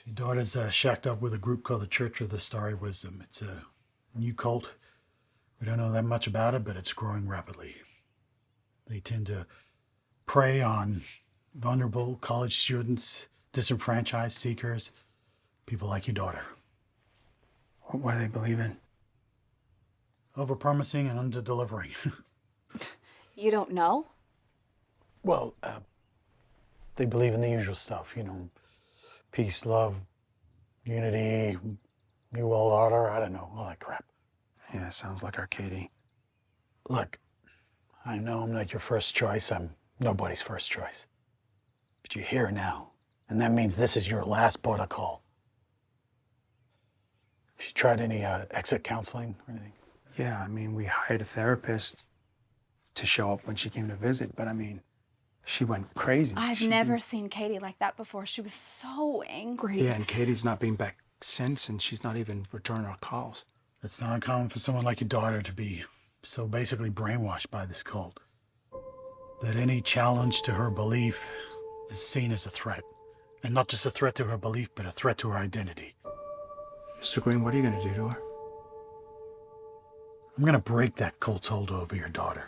Your daughter's shacked up with a group called the Church of the Starry Wisdom. It's a new cult. We don't know that much about it, but it's growing rapidly. They tend to prey on vulnerable college students, disenfranchised seekers, people like your daughter. What do they believe in? Overpromising and under-delivering. You don't know? Well, they believe in the usual stuff, peace, love, unity, new world order, I don't know, all that crap. Yeah, sounds like our Katie. Look, I know I'm not your first choice. I'm nobody's first choice. But you're here now, and that means this is your last port of call. Have you tried any exit counseling or anything? Yeah, I mean, we hired a therapist to show up when she came to visit, but I mean, she went crazy. I've never seen Katie like that before. She was so angry. Yeah, and Katie's not been back since, and she's not even returning our calls. It's not uncommon for someone like your daughter to be so basically brainwashed by this cult that any challenge to her belief is seen as a threat. And not just a threat to her belief, but a threat to her identity. Mr. Green, what are you going to do to her? I'm going to break that cult's hold over your daughter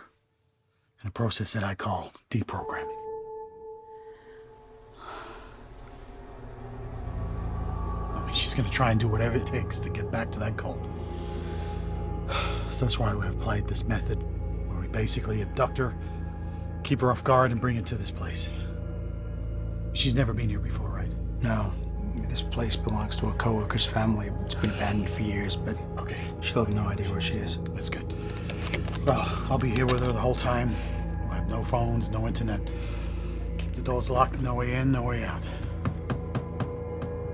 in a process that I call deprogramming. I mean, she's going to try and do whatever it takes to get back to that cult. So that's why we've applied this method where we basically abduct her, keep her off guard, and bring her to this place. She's never been here before, right? No. This place belongs to a coworker's family. It's been abandoned for years, but Okay, she'll have no idea where she is. that's good. Well, I'll be here with her the whole time. We'll have no phones, no internet. Keep the doors locked, no way in, no way out.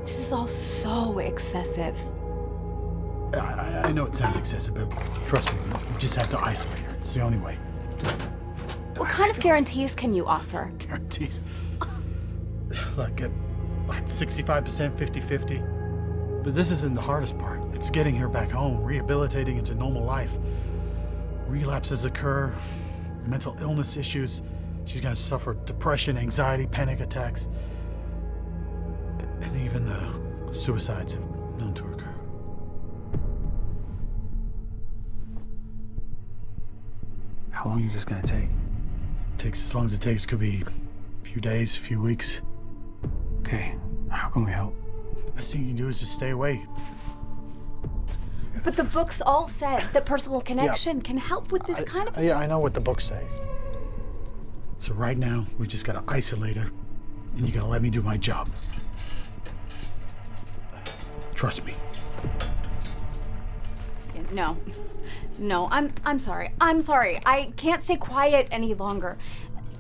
This is all so excessive. I know it sounds excessive, but trust me, we just have to isolate her. It's the only way. What kind of guarantees can you offer? Guarantees. Look, at like 65%, 50-50. But this isn't the hardest part. It's getting her back home, rehabilitating into normal life. Relapses occur, mental illness issues. She's going to suffer depression, anxiety, panic attacks. And even the suicides have known to occur. How long is this going to take? Takes as long as it takes. Could be a few days, a few weeks. Okay, how can we help? The best thing you can do is just stay away. But the books all said that personal connection can help with this kind of... Yeah, I know what the books say. So right now, we just gotta isolate her, and you gotta let me do my job. Trust me. No, I'm sorry. I'm sorry. I can't stay quiet any longer.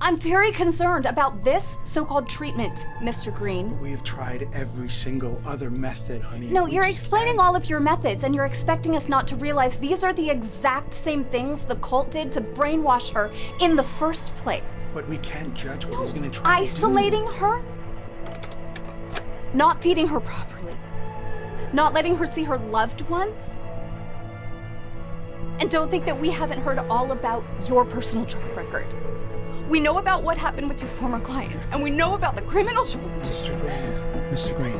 I'm very concerned about this so-called treatment, Mr. Green. We have tried every single other method, honey. No, you're explaining all of your methods, and you're expecting us not to realize these are the exact same things the cult did to brainwash her in the first place. But we can't judge what he's going to try Isolating her? Not feeding her properly? Not letting her see her loved ones? And don't think that we haven't heard all about your personal track record. We know about what happened with your former clients, and we know about the criminal charges. Mr. Green, Mr. Green,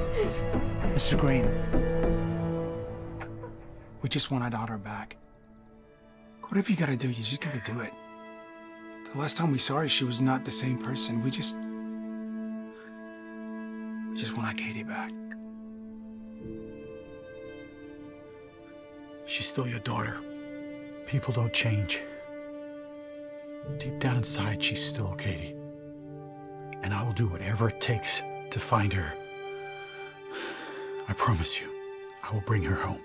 Mr. Green. We just want our daughter back. Whatever you gotta do, you just gotta do it. The last time we saw her, she was not the same person. We just want our Katie back. She's still your daughter. People don't change. Deep down inside, she's still Katie. And I will do whatever it takes to find her. I promise you, I will bring her home.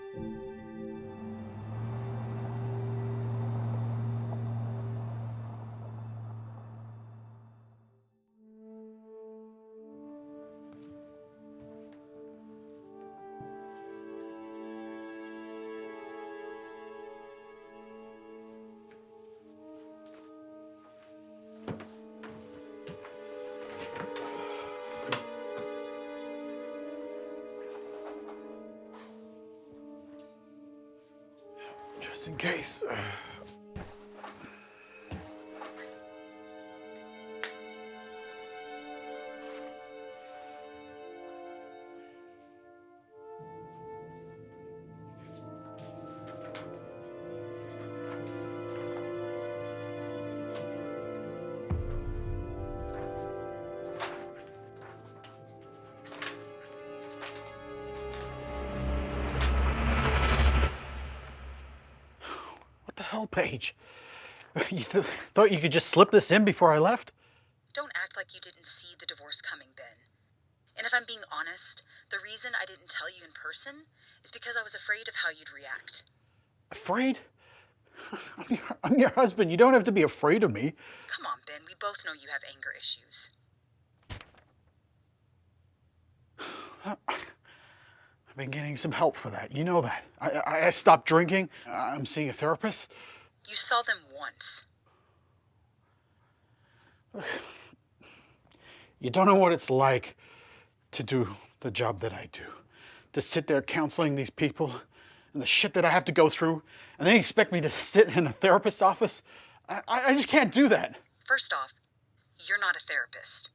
Just in case. hell, Paige? You thought you could just slip this in before I left? Don't act like you didn't see the divorce coming, Ben. And if I'm being honest, the reason I didn't tell you in person is because I was afraid of how you'd react. Afraid? I'm your husband. You don't have to be afraid of me. Come on, Ben. We both know you have anger issues. I've been getting some help for that. You know that. I stopped drinking. I'm seeing a therapist. You saw them once. You don't know what it's like to do the job that I do. To sit there counseling these people and the shit that I have to go through, and they expect me to sit in a therapist's office? I just can't do that. First off, you're not a therapist.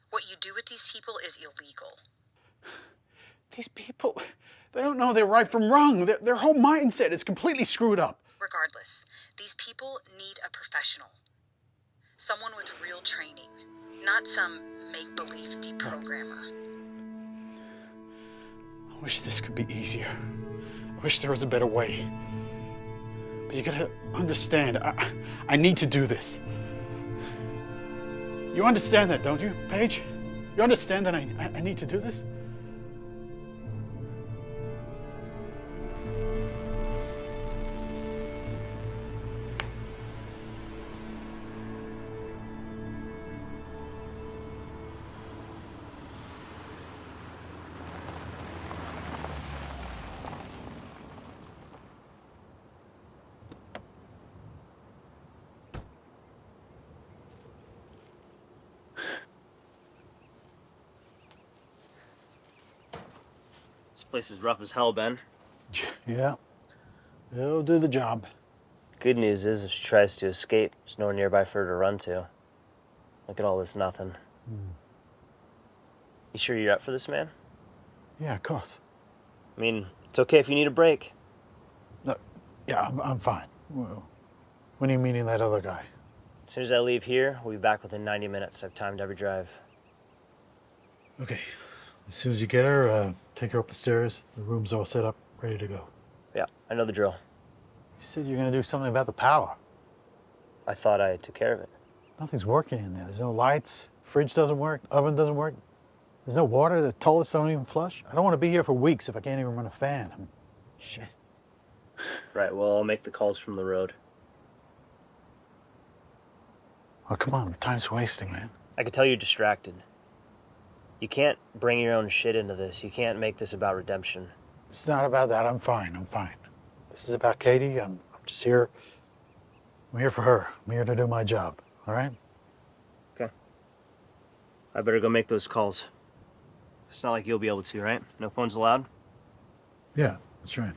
What you do with these people is illegal. These people, they don't know their right from wrong. Their whole mindset is completely screwed up. Regardless, these people need a professional. Someone with real training, not some make-believe deprogrammer. I wish this could be easier. I wish there was a better way. But you gotta understand, I need to do this. You understand that, don't you, Paige? You understand that I need to do this? This place is rough as hell, Ben. Yeah. It'll do the job. Good news is, if she tries to escape, there's nowhere nearby for her to run to. Look at all this nothing. You sure you're up for this, man? Yeah, of course. I mean, it's okay if you need a break. No, yeah, I'm fine. Well, when are you meeting that other guy? As soon as I leave here, we'll be back within 90 minutes. I've timed every drive. Okay. As soon as you get her, take her up the stairs. The room's all set up, ready to go. Yeah, I know the drill. You said you're gonna do something about the power. I thought I took care of it. Nothing's working in there. There's no lights, fridge doesn't work, oven doesn't work. There's no water, the toilets don't even flush. I don't want to be here for weeks if I can't even run a fan. Shit. Right, well, I'll make the calls from the road. Oh, come on, time's wasting, man. I can tell you're distracted. You can't bring your own shit into this. You can't make this about redemption. It's not about that. I'm fine. This is about Katie. I'm just here. I'm here for her. I'm here to do my job. All right? Okay. I better go make those calls. It's not like you'll be able to, right? No phones allowed? Yeah, that's right.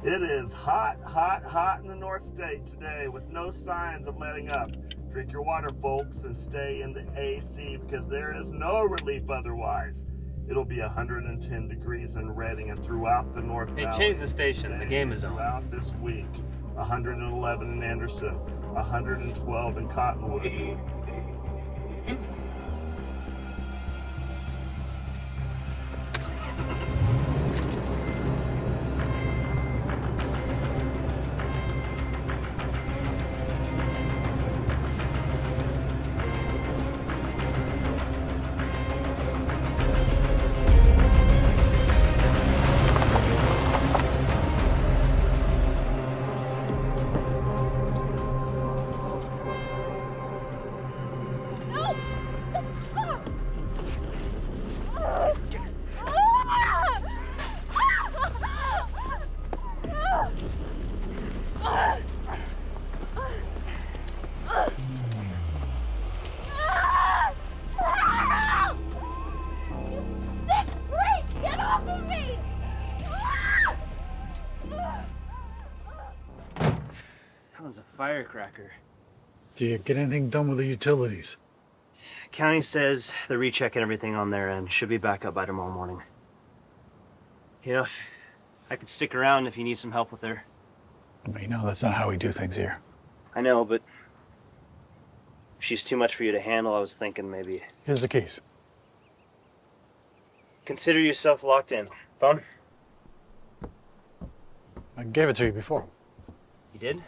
It is hot, hot, hot in the North State today with no signs of letting up. Drink your water, folks, and stay in the AC because there is no relief otherwise. It'll be 110 degrees in Redding and throughout the North Valley. Hey, change the station. The game is on. Throughout this week, 111 in Anderson, 112 in Cottonwood. A firecracker. Do you get anything done with the utilities? County says they're rechecking everything on their end. Should be back up by tomorrow morning. You know, I could stick around if you need some help with her. You know, that's not how we do things here. I know, but she's too much for you to handle, I was thinking maybe Here's the keys. consider yourself locked in. Phone? I gave it to you before. You did?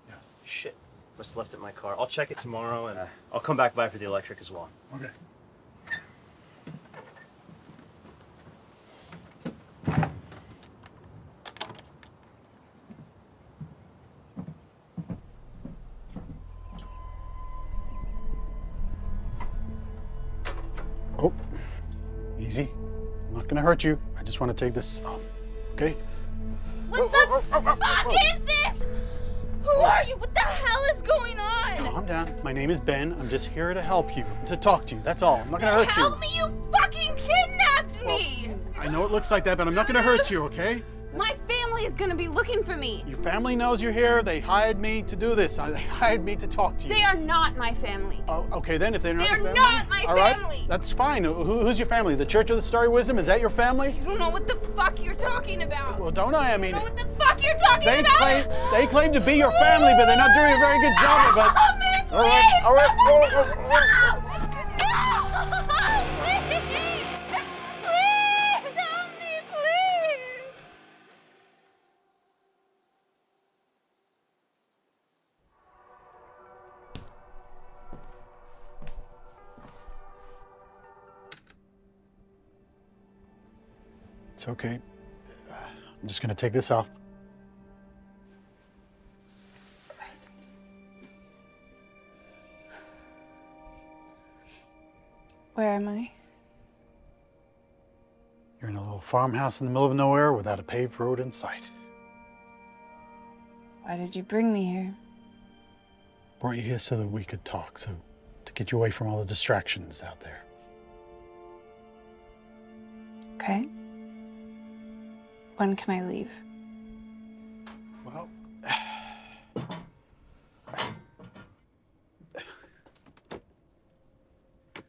Yeah. Shit. Must have left it in my car. I'll check it tomorrow, and I'll come back by for the electric as well. Okay. Oh, easy. I'm not gonna hurt you. I just want to take this off, okay? What the fuck is this? Who are you? What the hell is going on? Calm down. My name is Ben. I'm just here to help you, to talk to you. That's all. I'm not gonna hurt you. Help me! You fucking kidnapped me! I know it looks like that, but I'm not gonna hurt you, okay? My family is gonna be looking for me. Your family knows you're here. They hired me to do this. They hired me to talk to you. They are not my family. Oh, okay then. If they're not They're your family, not my all right, family. that's fine. Who's your family? The Church of the Starry Wisdom? Is that your family? You don't know what the fuck you're talking about. Well, don't I? I You mean, know what the fuck you're talking about? they claim to be your family, but they're not doing a very good job of it. Help me, please! All right, all right. No! Please! Please help me, please! It's okay. I'm just gonna take this off. Where am I? You're in a little farmhouse in the middle of nowhere without a paved road in sight. Why did you bring me here? Brought you here so that we could talk, so to get you away from all the distractions out there. Okay. When can I leave?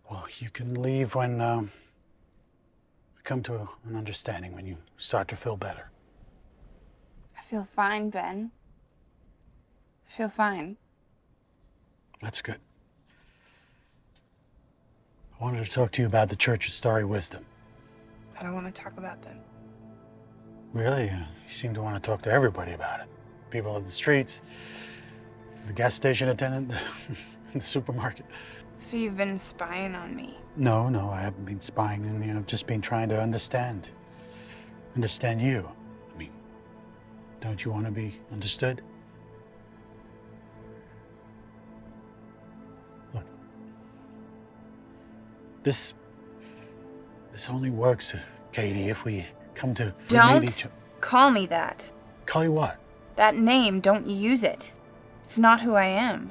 Well, you can leave when we come to an understanding, when you start to feel better. I feel fine, Ben. I feel fine. That's good. I wanted to talk to you about the Church of Starry Wisdom. I don't want to talk about them. Really? You seem to want to talk to everybody about it. People in the streets, the gas station attendant, in the supermarket. So you've been spying on me? No, I haven't been spying on you. I've just been trying to understand you. I mean, don't you want to be understood? Look, this only works, Katie, if we come to relate each other. Don't call me that. Call you what? That name, don't use it. It's not who I am.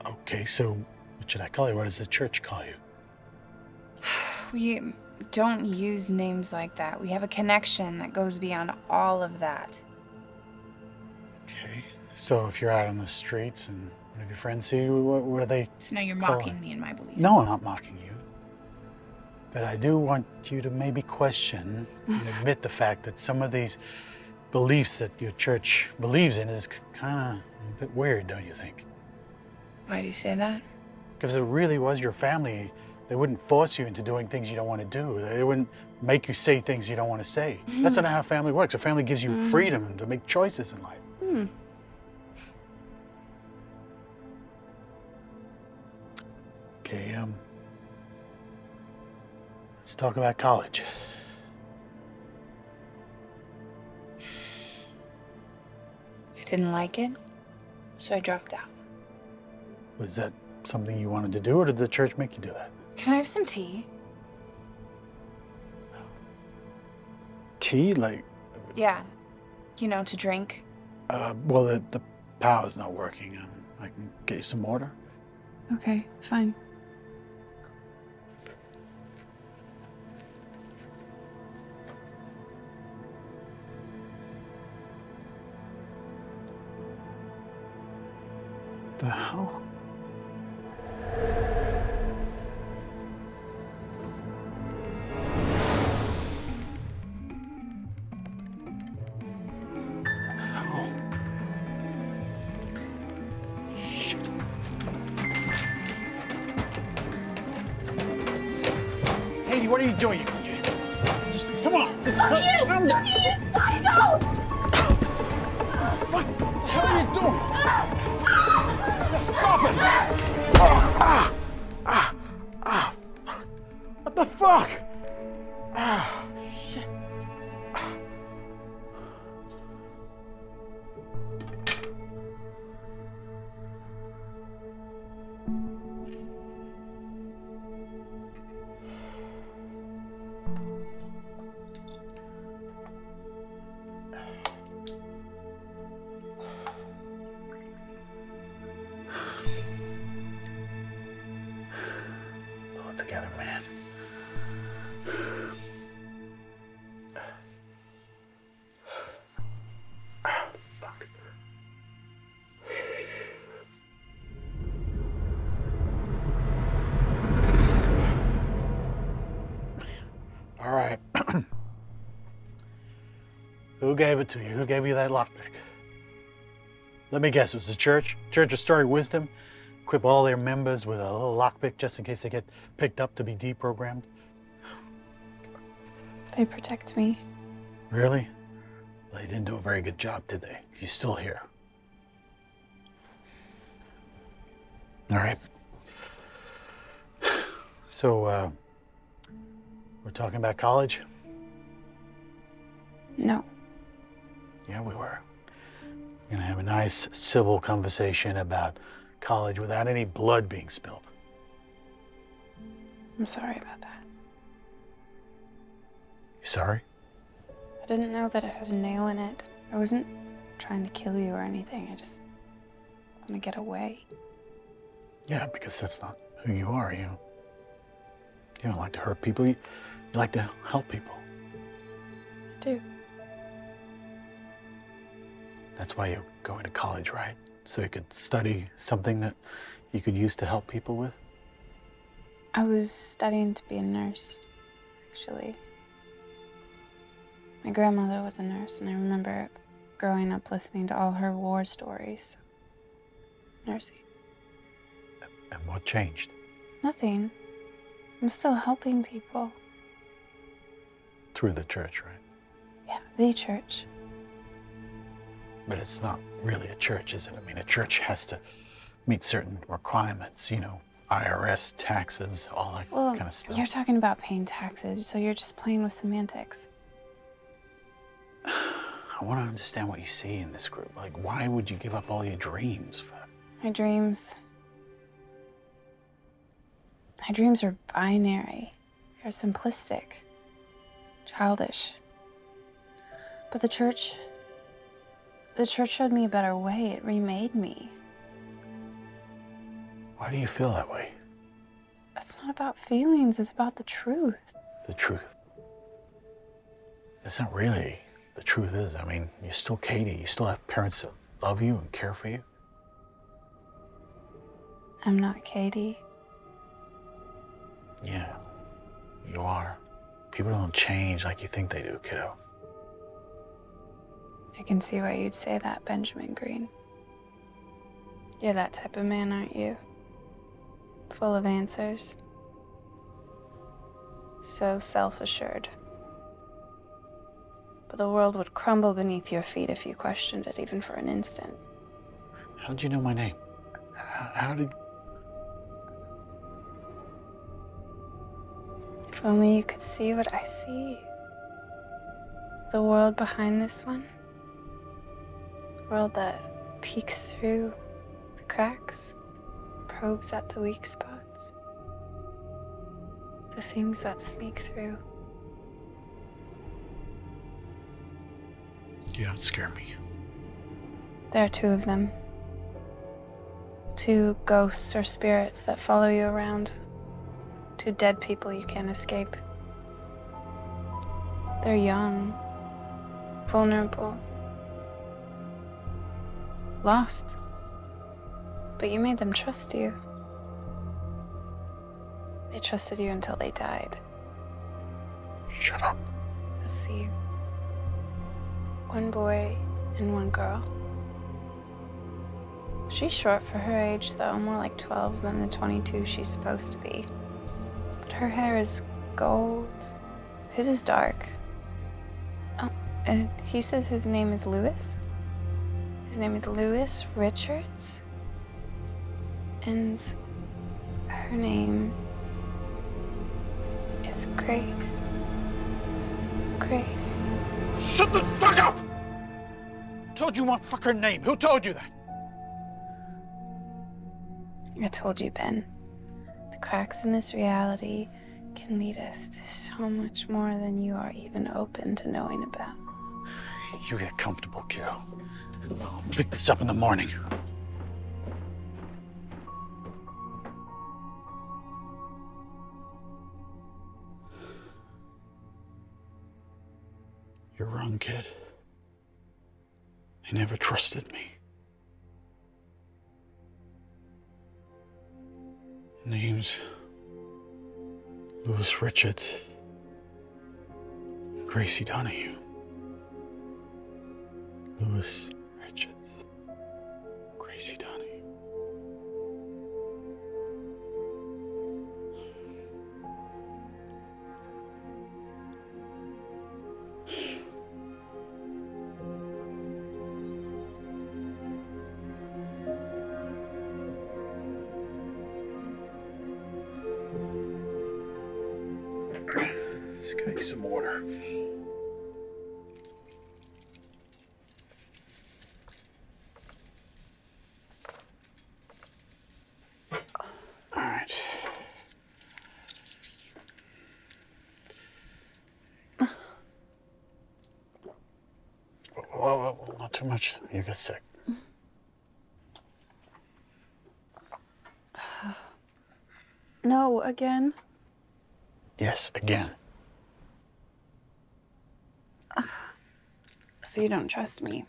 Okay, so what should I call you? What does the church call you? We don't use names like that. We have a connection that goes beyond all of that. Okay, so if you're out on the streets and one of your friends see you, what are they? So now you're Call mocking it. me and my beliefs. No, I'm not mocking you. But I do want you to maybe question and admit the fact that some of these beliefs that your church believes in is kind of a bit weird, don't you think? Why do you say that? Because if it really was your family, they wouldn't force you into doing things you don't want to do. They wouldn't make you say things you don't want to say. That's not how family works. A family gives you freedom to make choices in life. Okay, let's talk about college. I didn't like it, so I dropped out. Was that something you wanted to do, or did the church make you do that? Can I have some tea? Tea? Like, Yeah. You know, to drink. well, the power's not working. I can get you some water. Okay, fine. The hell? Lady, what are you doing? Just come on. Just Fuck you! calm down. You psycho! What the hell are you doing? Just stop it! What the fuck? Shit. Pull it together, man. Fuck. All right. Who gave it to you? Who gave you that lockpick? Let me guess, it was the church? Church of Story Wisdom? Equip all their members with a little lockpick just in case they get picked up to be deprogrammed? They protect me. Really? They didn't do a very good job, did they? You're still here. All right. So, we're talking about college? No. Yeah, we were. We're gonna have a nice civil conversation about college without any blood being spilled. I'm sorry about that. You sorry? I didn't know that it had a nail in it. I wasn't trying to kill you or anything. I just want to get away. Yeah, because that's not who you are. You don't like to hurt people. You like to help people. I do. That's why you're going to college, right? So you could study something that you could use to help people with? I was studying to be a nurse, actually. My grandmother was a nurse, and I remember growing up listening to all her war stories. Nursing. And what changed? Nothing. I'm still helping people. Through the church, right? Yeah, the church. But it's not really a church, is it? I mean, a church has to meet certain requirements, IRS, taxes, all that kind of stuff. You're talking about paying taxes, so you're just playing with semantics. I want to understand what you see in this group. Like, why would you give up all your dreams for? My dreams are binary. They're simplistic, childish. But the church showed me a better way. It remade me. Why do you feel that way? It's not about feelings, it's about the truth. The truth. That's not really the truth, is it? I mean, you're still Katie. You still have parents that love you and care for you. I'm not Katie. Yeah, you are. People don't change like you think they do, kiddo. I can see why you'd say that, Benjamin Green. You're that type of man, aren't you? Full of answers. So self-assured. But the world would crumble beneath your feet if you questioned it, even for an instant. How'd you know my name? How did... If only you could see what I see. The world behind this one. The world that peeks through the cracks, probes at the weak spots. The things that sneak through. You don't scare me. There are two of them. Two ghosts or spirits that follow you around. Two dead people you can't escape. They're young, vulnerable, lost. But you made them trust you. They trusted you until they died. Shut up. Let's see. One boy and one girl. She's short for her age, though, more like 12 than the 22 she's supposed to be. But her hair is gold. His is dark. Oh, and he says his name is Lewis. His name is Lewis Richards. And her name is Grace. Grace. Shut the fuck up! Told you one fucker name. Who told you that? I told you, Ben. The cracks in this reality can lead us to so much more than you are even open to knowing about. You get comfortable, kiddo. I'll pick this up in the morning. You're wrong, kid. He never trusted me. Name's Lewis Richards. Gracie Donahue. Lewis Richards. Gracie Donahue. Let's get you some water. All right. Whoa, not too much. You get sick. No, again? Yes, again. So you don't trust me?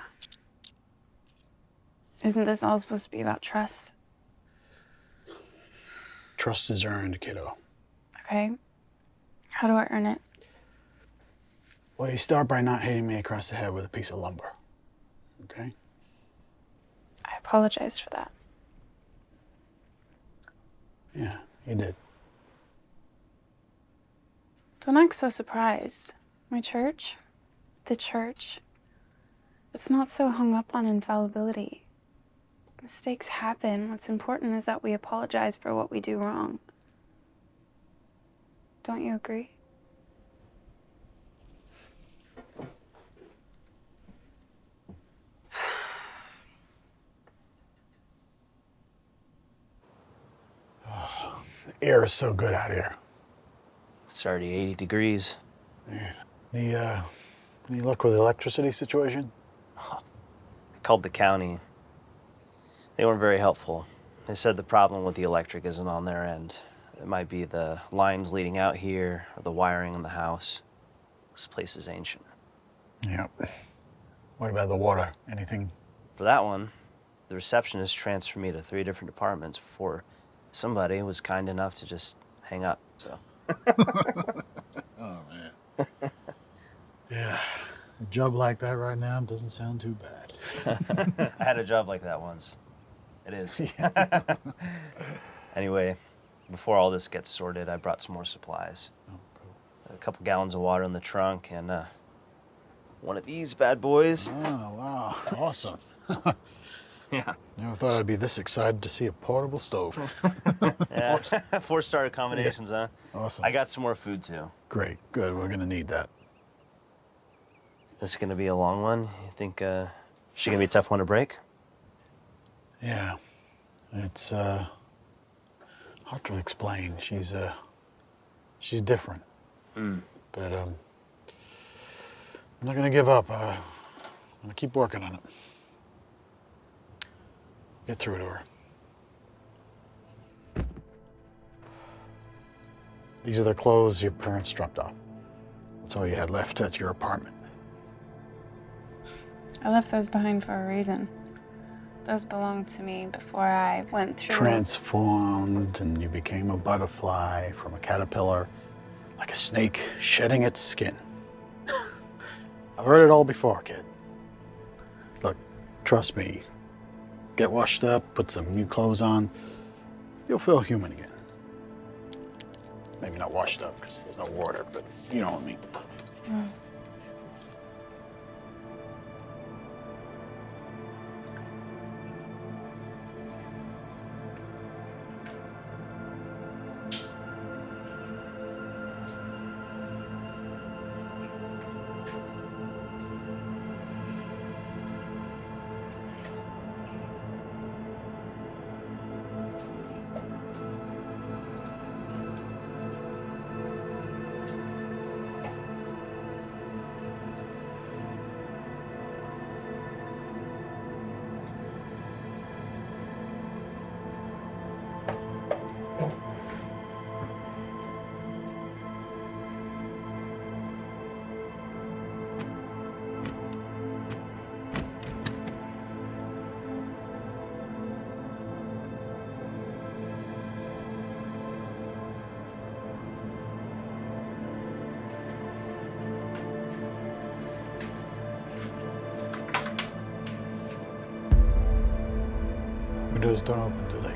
Isn't this all supposed to be about trust? Trust is earned, kiddo. Okay. How do I earn it? Well, you start by not hitting me across the head with a piece of lumber. Okay? I apologize for that. Yeah, you did. Don't act so surprised. My church, the church, it's not so hung up on infallibility. Mistakes happen. What's important is that we apologize for what we do wrong. Don't you agree? Oh, the air is so good out here. It's already 80 degrees. Yeah. Any luck with the electricity situation? I called the county. They weren't very helpful. They said the problem with the electric isn't on their end. It might be the lines leading out here or the wiring in the house. This place is ancient. Yep. What about the water? Anything? For that one, the receptionist transferred me to 3 different departments before somebody was kind enough to just hang up, so. Oh, man. Yeah. A job like that right now doesn't sound too bad. I had a job like that once. It is. Anyway, before all this gets sorted, I brought some more supplies. Oh, cool. A couple gallons of water in the trunk and one of these bad boys. Oh, wow. Awesome. Yeah. Never thought I'd be this excited to see a portable stove. Yeah. 4-star accommodations, huh? Awesome. I got some more food, too. Great. Good. We're going to need that. This is going to be a long one. You think she going to be a tough one to break? Yeah. It's hard to explain. She's different. But I'm not going to give up. I'm going to keep working on it. Get through to her. These are the clothes your parents dropped off. That's all you had left at your apartment. I left those behind for a reason. Those belonged to me before I went through... Transformed, and you became a butterfly from a caterpillar, like a snake shedding its skin. I've heard it all before, kid. Look, trust me. Get washed up, put some new clothes on. You'll feel human again. Maybe not washed up because there's no water, but you know what I mean. Windows don't open, do they?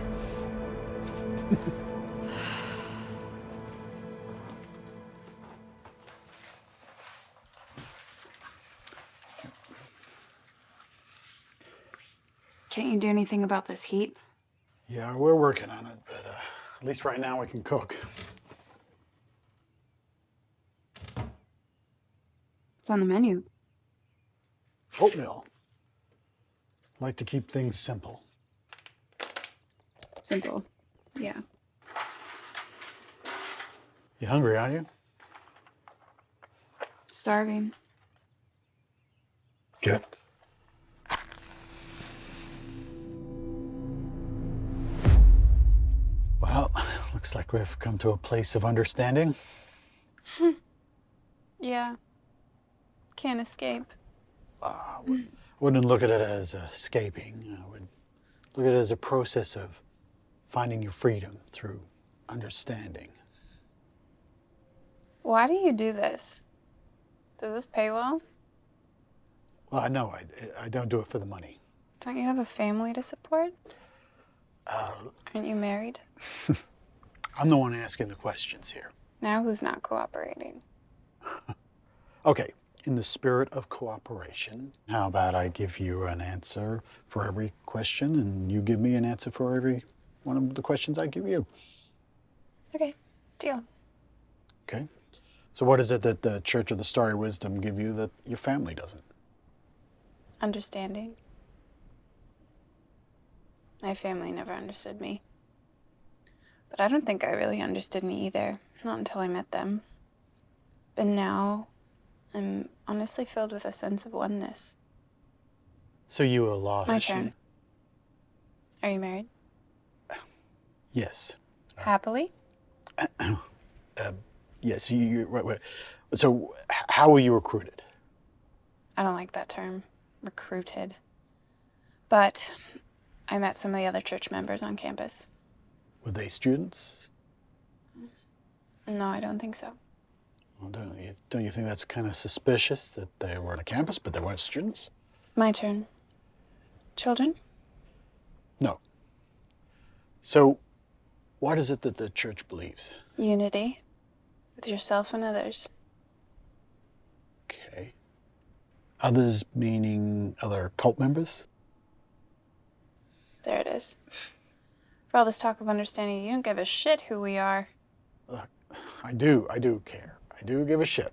Can't you do anything about this heat? Yeah, we're working on it, but at least right now we can cook. What's on the menu? Oatmeal. Like to keep things simple. Simple. Yeah. You hungry, are you? Starving. Good. Well, looks like we've come to a place of understanding. Yeah. Can't escape. Wouldn't look at it as escaping. I would look at it as a process of finding your freedom through understanding. Why do you do this? Does this pay well? Well, I know I don't do it for the money. Don't you have a family to support? Aren't you married? I'm the one asking the questions here. Now who's not cooperating? Okay, in the spirit of cooperation, how about I give you an answer for every question and you give me an answer for every one of the questions I give you? Okay, deal. Okay. So what is it that the Church of the Starry Wisdom give you that your family doesn't? Understanding. My family never understood me. But I don't think I really understood me either. Not until I met them. But now, I'm honestly filled with a sense of oneness. So you were lost. My turn. Are you married? Yes. Happily? Yes. Wait. So how were you recruited? I don't like that term. Recruited. But I met some of the other church members on campus. Were they students? No, I don't think so. Well, don't you think that's kind of suspicious that they were on a campus, but they weren't students? My turn. Children? No. So, what is it that the church believes? Unity. With yourself and others. Okay. Others meaning other cult members? There it is. For all this talk of understanding, you don't give a shit who we are. Look, I do care. I do give a shit.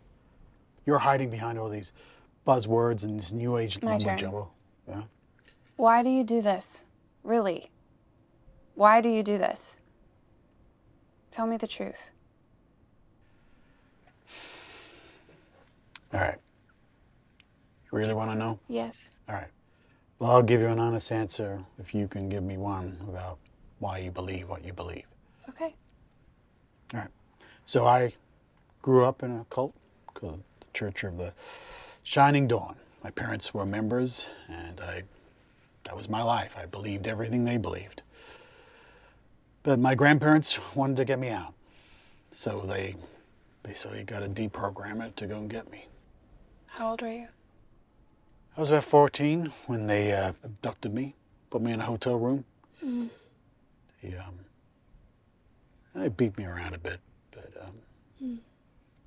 You're hiding behind all these buzzwords and this new age My mumbo turn. jumbo. Yeah. Why do you do this? Really? Why do you do this? Tell me the truth. All right. You really want to know? Yes. All right. Well, I'll give you an honest answer if you can give me one about why you believe what you believe. Okay. All right. So I grew up in a cult called the Church of the Shining Dawn. My parents were members, and that was my life. I believed everything they believed. But my grandparents wanted to get me out. So they basically got a deprogrammer to go and get me. How old were you? I was about 14 when they abducted me, put me in a hotel room. They beat me around a bit, but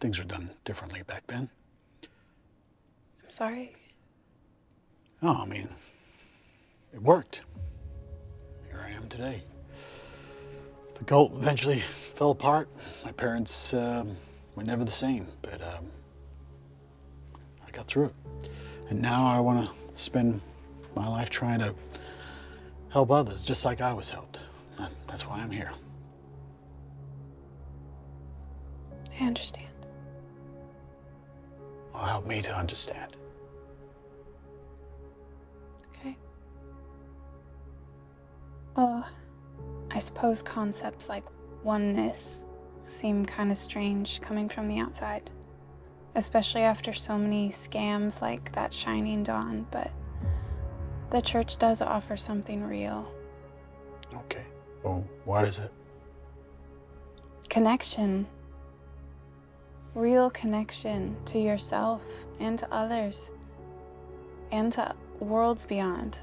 Things were done differently back then. I'm sorry. No, I mean, it worked. Here I am today. The cult eventually fell apart. My parents were never the same, but I got through it. And now I want to spend my life trying to help others, just like I was helped. That's why I'm here. I understand. Well, help me to understand. Okay. Well, I suppose concepts like oneness seem kind of strange coming from the outside, especially after so many scams like that Shining Dawn, but the church does offer something real. Okay. Well, what is it? Connection. Real connection to yourself and to others and to worlds beyond.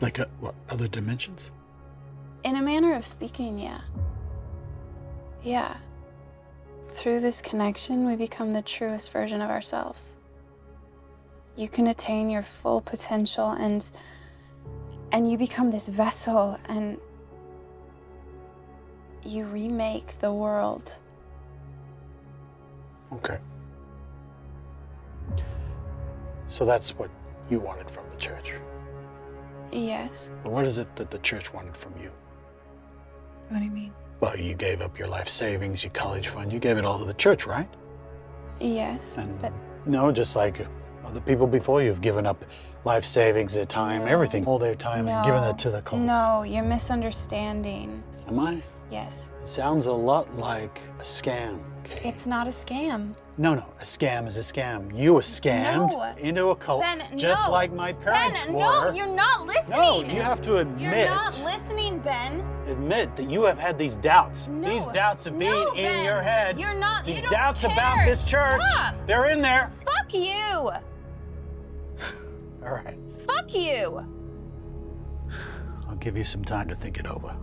Like what, other dimensions? In a manner of speaking, yeah. Yeah. Through this connection, we become the truest version of ourselves. You can attain your full potential and you become this vessel and you remake the world. Okay. So that's what you wanted from the church. Yes. But what is it that the church wanted from you? What do you mean? Well, you gave up your life savings, your college fund, you gave it all to the church, right? Yes, And but no, just like other people before you have given up life savings, their time, everything, all their time, and given it to the cult. No, you're misunderstanding. Am I? Yes. It sounds a lot like a scam, Kate. It's not a scam. No, a scam is a scam. You were scammed No. into a cult, Ben, just no. like my parents Ben, were. no, you're not listening. No, you have to admit. You're not listening, Ben. Admit that you have had these doubts. No. These doubts of being No, in Ben. your head. You're not. These You don't doubts care. about this church. Stop. They're in there. Fuck you. All right. Fuck you. I'll give you some time to think it over.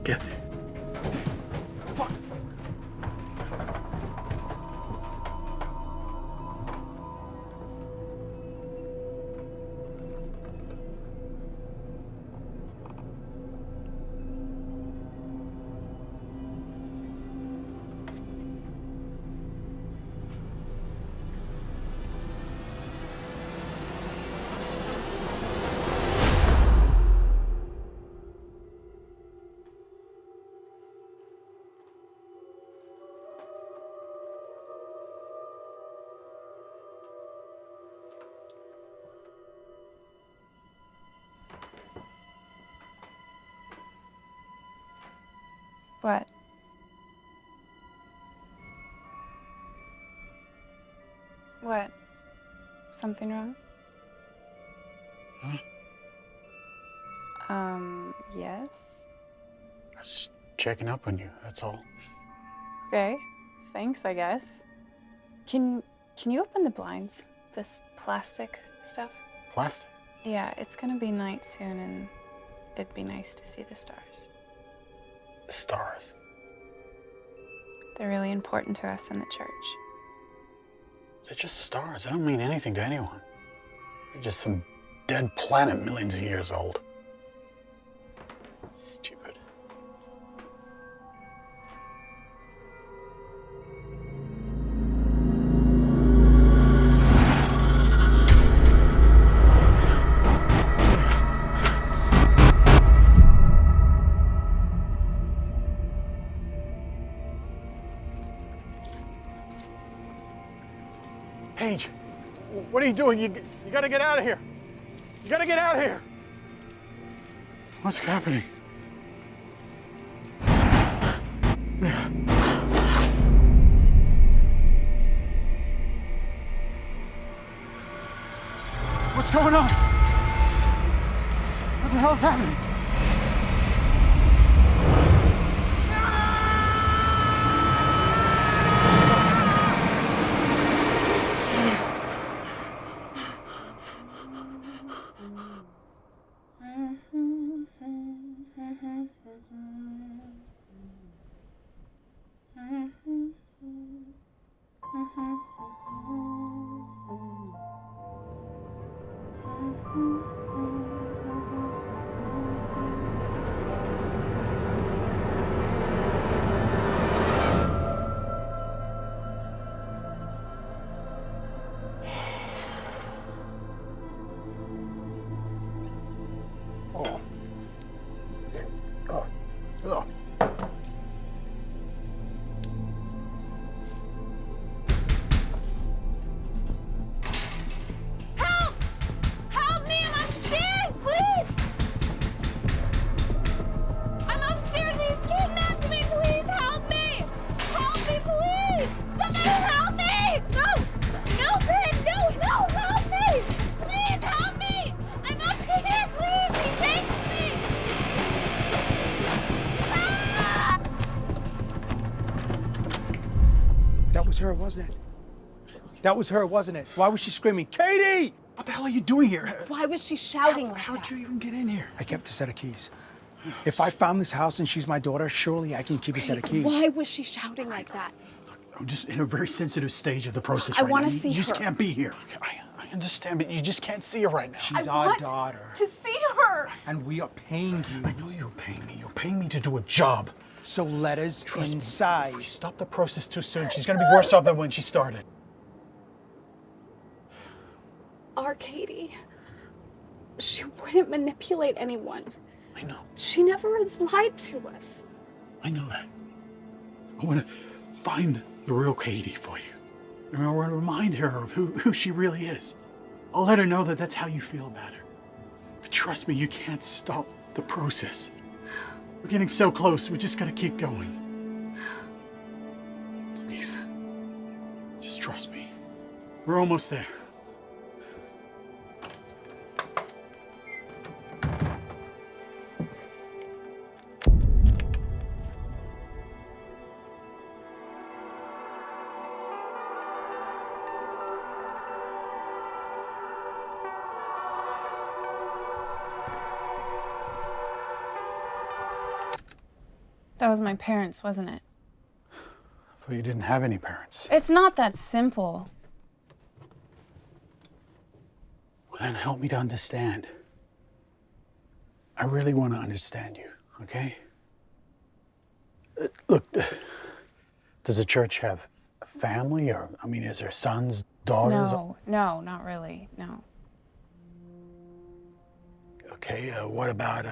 Get there. Fuck. What? What? Something wrong? Huh? Yes. I was just checking up on you, that's all. Okay. Thanks, I guess. Can you open the blinds? This plastic stuff? Plastic? Yeah, it's gonna be night soon and it'd be nice to see the stars. The stars. They're really important to us in the church. They're just stars. They don't mean anything to anyone. They're just some dead planet millions of years old. Stupid. Paige, what are you doing? You gotta get out of here. You gotta get out of here. What's happening? What's going on? What the hell's happening? Oh. Help! Help me! I'm upstairs, please! I'm upstairs. He's kidnapped me. Please help me! Help me, please! Somebody help me! No! No, Ben! No! No! Help me! Please help me! I'm up here, please! He faked me! Ah! That was her, wasn't it? That was her, wasn't it? Why was she screaming, Katie? What the hell are you doing here? Why was she shouting like How'd that? you even get in here? I kept a set of keys. If I found this house and she's my daughter, surely I can keep a set of keys. Why was she shouting like that? I'm just in a very sensitive stage of the process I right now. wanna You see just her. can't be here. I understand, but you just can't see her right now. She's I our want daughter. to see her. And we are paying you. I know you're paying me. You're paying me to do a job. So let us Trust me, inside. if we stop the process too soon, she's gonna be worse off than when she started. Our Katie. She wouldn't manipulate anyone. I know. She never has lied to us. I know that. I want to find the real Katie for you. And I want to remind her of who she really is. I'll let her know that that's how you feel about her. But trust me, you can't stop the process. We're getting so close, we just gotta keep going. Please. Just trust me. We're almost there. That was my parents, wasn't it? I thought you didn't have any parents. It's not that simple. Well, then help me to understand. I really want to understand you, okay? Look, does the church have a family? Or, I mean, is there sons, daughters? No, not really, no. Okay, what about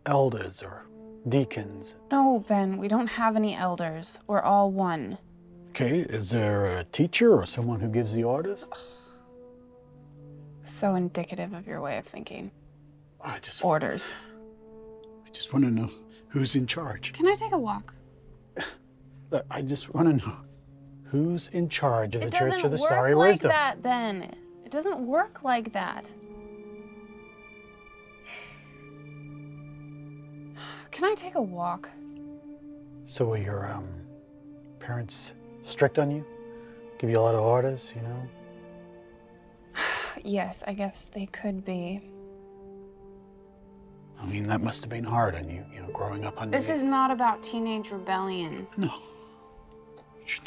elders or deacons? No, Ben, we don't have any elders. We're all one. Okay, is there a teacher or someone who gives the orders? So indicative of your way of thinking. I just Orders. want to know who's in charge. Can I take a walk? I just want to know who's in charge of the Church of the Starry It doesn't work like Wisdom. that, Ben. It doesn't work like that. Can I take a walk? So were your parents strict on you? Give you a lot of orders, you know? Yes, I guess they could be. I mean, that must have been hard on you, growing up underneath. This is not about teenage rebellion. No.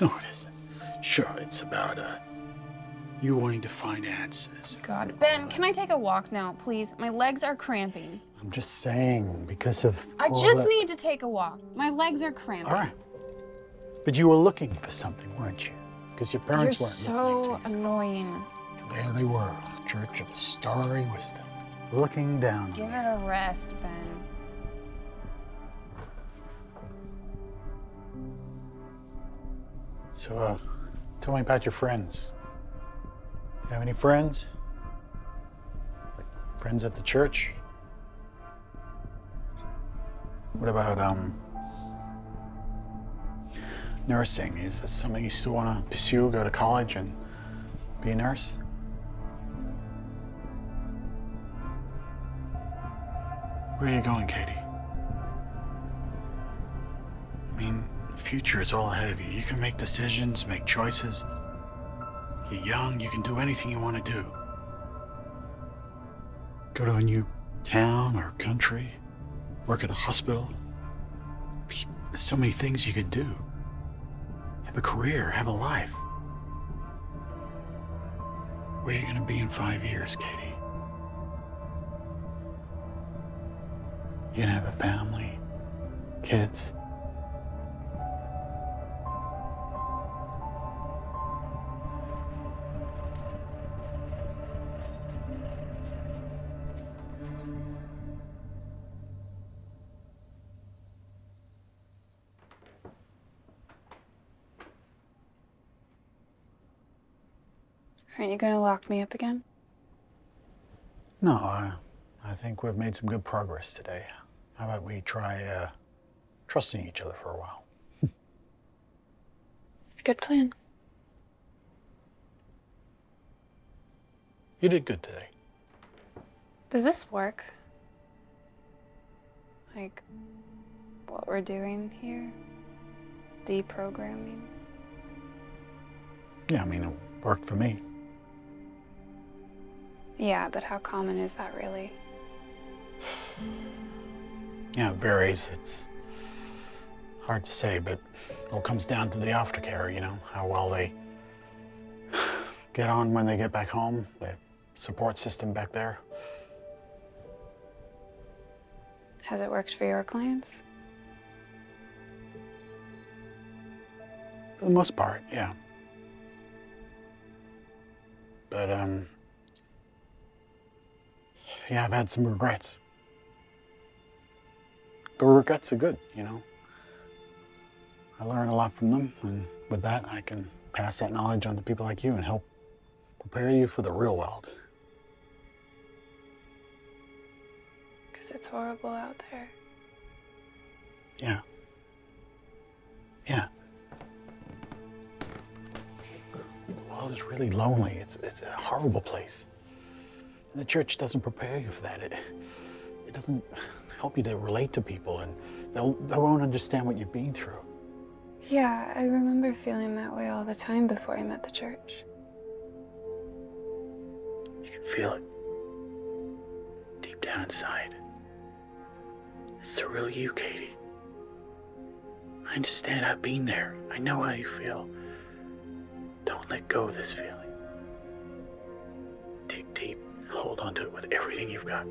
No, it isn't. Sure, it's about you wanting to find answers. God. Ben, can I take a walk now, please? My legs are cramping. I'm just saying, because of I all just that- need to take a walk. My legs are cramping. All right. But you were looking for something, weren't you? Because your You're parents weren't so listening to you. annoying. There they were, the Church of the Starry Wisdom, looking down. Give it a rest, Ben. So, tell me about your friends. You have any friends? Like friends at the church? What about, nursing. Is this something you still want to pursue, go to college and be a nurse? Where are you going, Katie? I mean, the future is all ahead of you. You can make decisions, make choices. You're young, you can do anything you want to do. Go to a new town or country, work at a hospital. I mean, there's so many things you could do. Have a career, have a life. Where are you going to be in 5 years, Katie? You're going to have a family, kids. Aren't you gonna lock me up again? No, I think we've made some good progress today. How about we try trusting each other for a while? Good plan. You did good today. Does this work? Like, what we're doing here? Deprogramming? Yeah, I mean, it worked for me. Yeah, but how common is that really? Yeah, it varies. It's hard to say, but it all comes down to the aftercare, you know, how well they get on when they get back home, the support system back there. Has it worked for your clients? For the most part, yeah. But, yeah, I've had some regrets. But regrets are good, you know. I learn a lot from them, and with that, I can pass that knowledge on to people like you and help prepare you for the real world. Because it's horrible out there. Yeah. Yeah. The world is really lonely. It's a horrible place. And the church doesn't prepare you for that. It doesn't help you to relate to people, and they won't understand what you've been through. Yeah, I remember feeling that way all the time before I met the church. You can feel it deep down inside. It's the real you, Katie. I understand. I've been there. I know how you feel. Don't let go of this feeling. Dig deep. Hold on to it with everything you've got.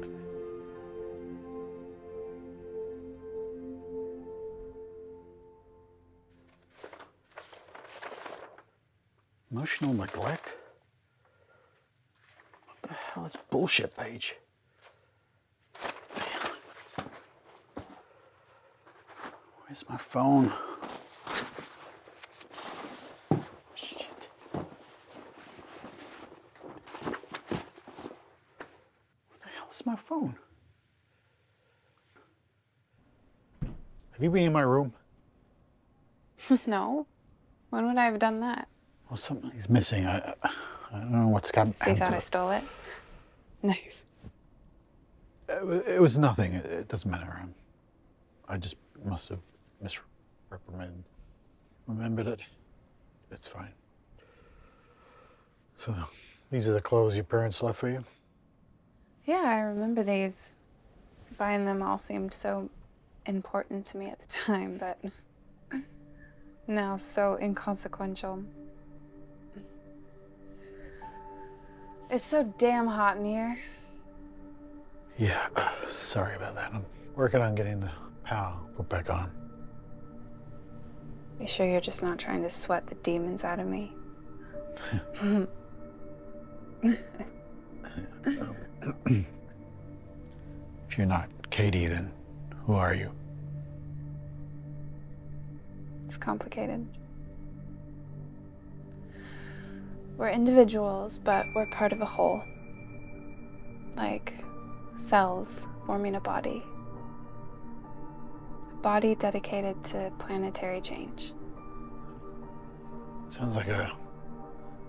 Emotional neglect? What the hell is bullshit page? Where's my phone? Shit. What the hell is my phone? Have you been in my room? No. When would I have done that? Well, something's missing. I don't know what's happened. So you thought I stole it? Nice. It was nothing. It doesn't matter. I just must have remembered it. It's fine. So, these are the clothes your parents left for you? Yeah, I remember these. Buying them all seemed so important to me at the time, but now so inconsequential. It's so damn hot in here. Yeah, sorry about that. I'm working on getting the power put back on. You sure you're just not trying to sweat the demons out of me? If you're not Katie, then who are you? It's complicated. We're individuals, but we're part of a whole. Like cells forming a body. A body dedicated to planetary change. Sounds like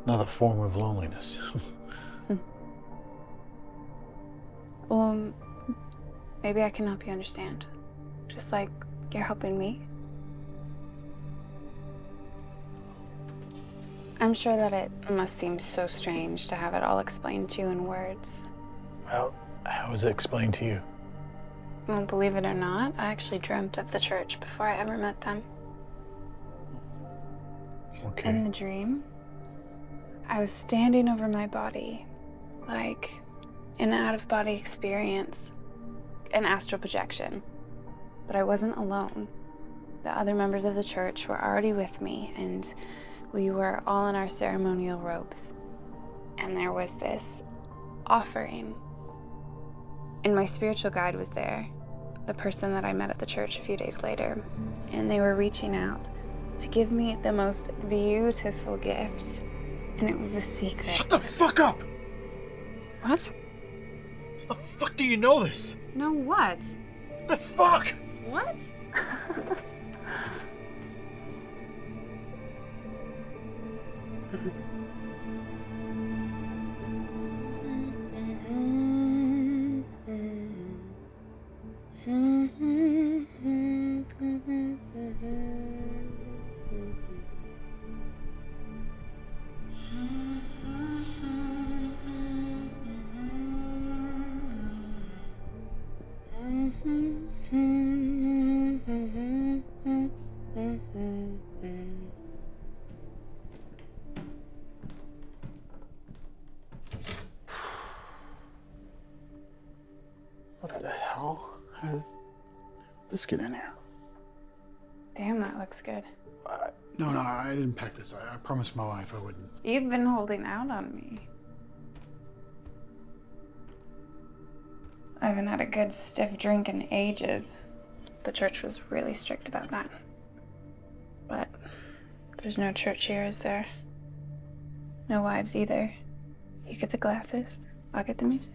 another form of loneliness. Well, maybe I can help you understand. Just like you're helping me. I'm sure that it must seem so strange to have it all explained to you in words. How is it explained to you? Well, believe it or not, I actually dreamt of the church before I ever met them. Okay. In the dream, I was standing over my body, like an out-of-body experience, an astral projection. But I wasn't alone. The other members of the church were already with me, and we were all in our ceremonial robes. And there was this offering. And my spiritual guide was there, the person that I met at the church a few days later. And they were reaching out to give me the most beautiful gift. And it was a secret. Shut the fuck up! What? How the fuck do you know this? No, what? What the fuck? What? What the hell? How did this get in here? Damn, that looks good. No, I didn't pack this. I promised my wife I wouldn't. You've been holding out on me. I haven't had a good stiff drink in ages. The church was really strict about that. But there's no church here, is there? No wives either. You get the glasses, I'll get the music.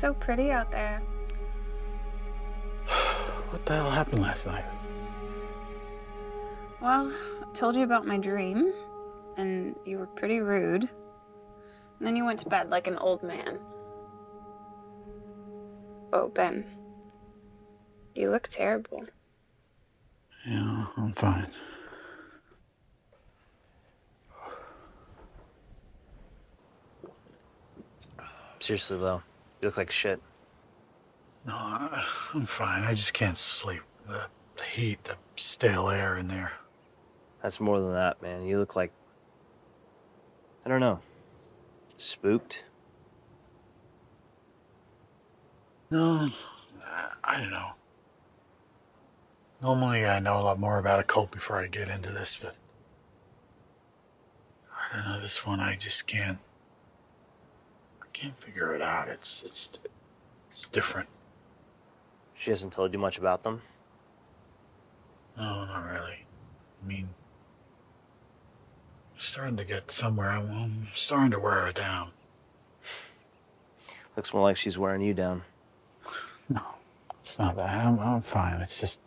so pretty out there. What the hell happened last night? Well, I told you about my dream, and you were pretty rude. And then you went to bed like an old man. Oh, Ben. You look terrible. Yeah, I'm fine. Seriously, though, you look like shit. No, I'm fine. I just can't sleep. The heat, the stale air in there. That's more than that, man. You look like, I don't know, spooked. No, I don't know. Normally I know a lot more about a cult before I get into this, but I don't know, this one I just can't figure it out. It's different. She hasn't told you much about them? No, not really. I mean, I'm starting to get somewhere. I'm starting to wear her down. Looks more like she's wearing you down. No, it's not that. I'm fine. It's just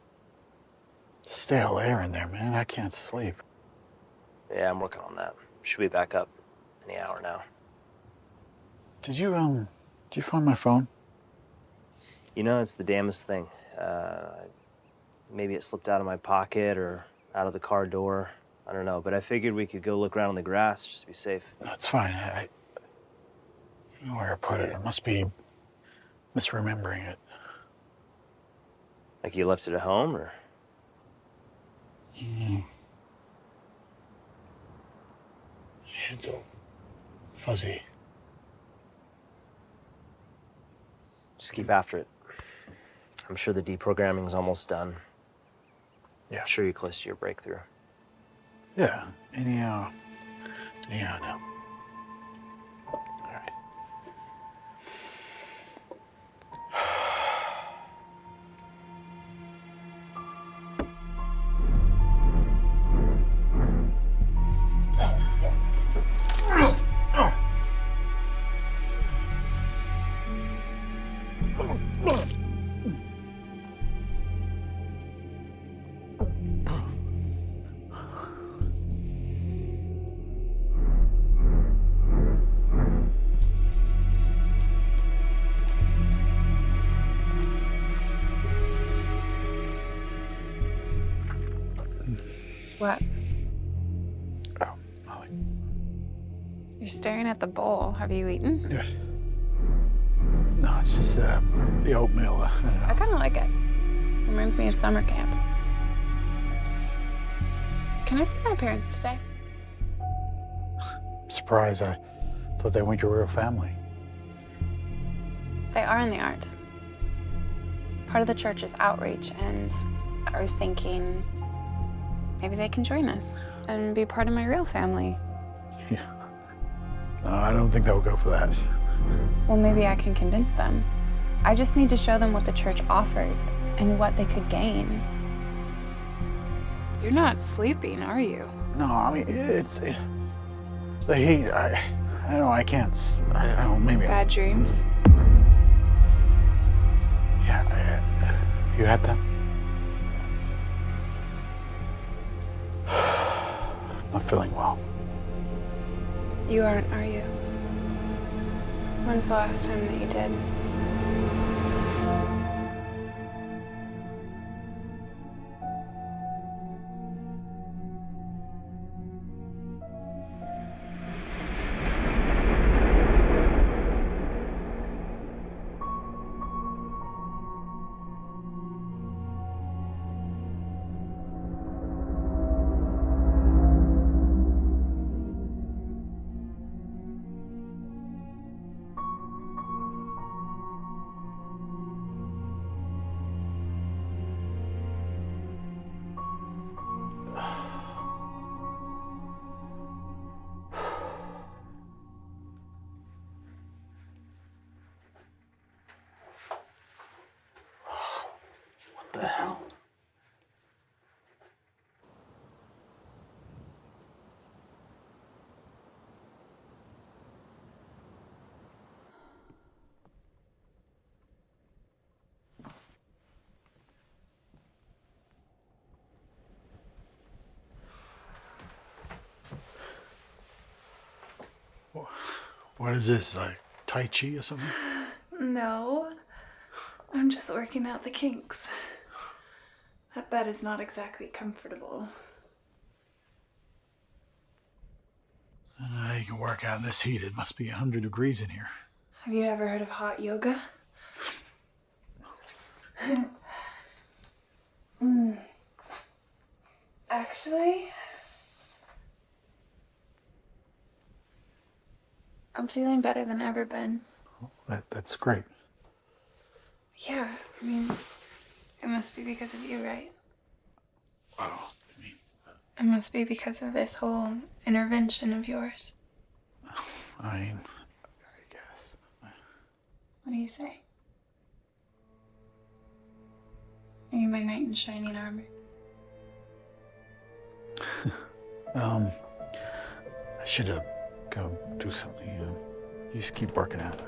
stale air in there, man. I can't sleep. Yeah, I'm working on that. Should be back up any hour now. Did you find my phone? You know, it's the damnedest thing. Maybe it slipped out of my pocket or out of the car door. I don't know, but I figured we could go look around in the grass just to be safe. That's fine. I don't know where I put it. I must be misremembering it. Like you left it at home, or? It's all fuzzy. Just keep after it. I'm sure the deprogramming's almost done. Yeah. I'm sure you're close to your breakthrough. Yeah. Anyhow, no. All right. What? Oh, Molly. You're staring at the bowl. Have you eaten? Yeah. No, it's just the oatmeal. I don't know. I kind of like it. Reminds me of summer camp. Can I see my parents today? I'm surprised. I thought they weren't your real family. They are in the art. Part of the church's outreach, and I was thinking maybe they can join us and be part of my real family. Yeah. No, I don't think they'll go for that. Well, maybe I can convince them. I just need to show them what the church offers and what they could gain. You're not sleeping, are you? No, I mean, it's the heat. I don't know. I can't. I don't. Maybe. Bad dreams? Yeah. You had that? Not feeling well. You aren't, are you? When's the last time that you did? What is this, like Tai Chi or something? No, I'm just working out the kinks. That bed is not exactly comfortable. I don't know how you can work out in this heat. It must be 100 degrees in here. Have you ever heard of hot yoga? Actually, I'm feeling better than ever, Ben. That's great. Yeah, I mean, it must be because of you, right? Oh, It must be because of this whole intervention of yours. I guess. What do you say? Are you my knight in shining armor? I should have go do something. You just keep working out.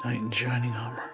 Knight in shining armor.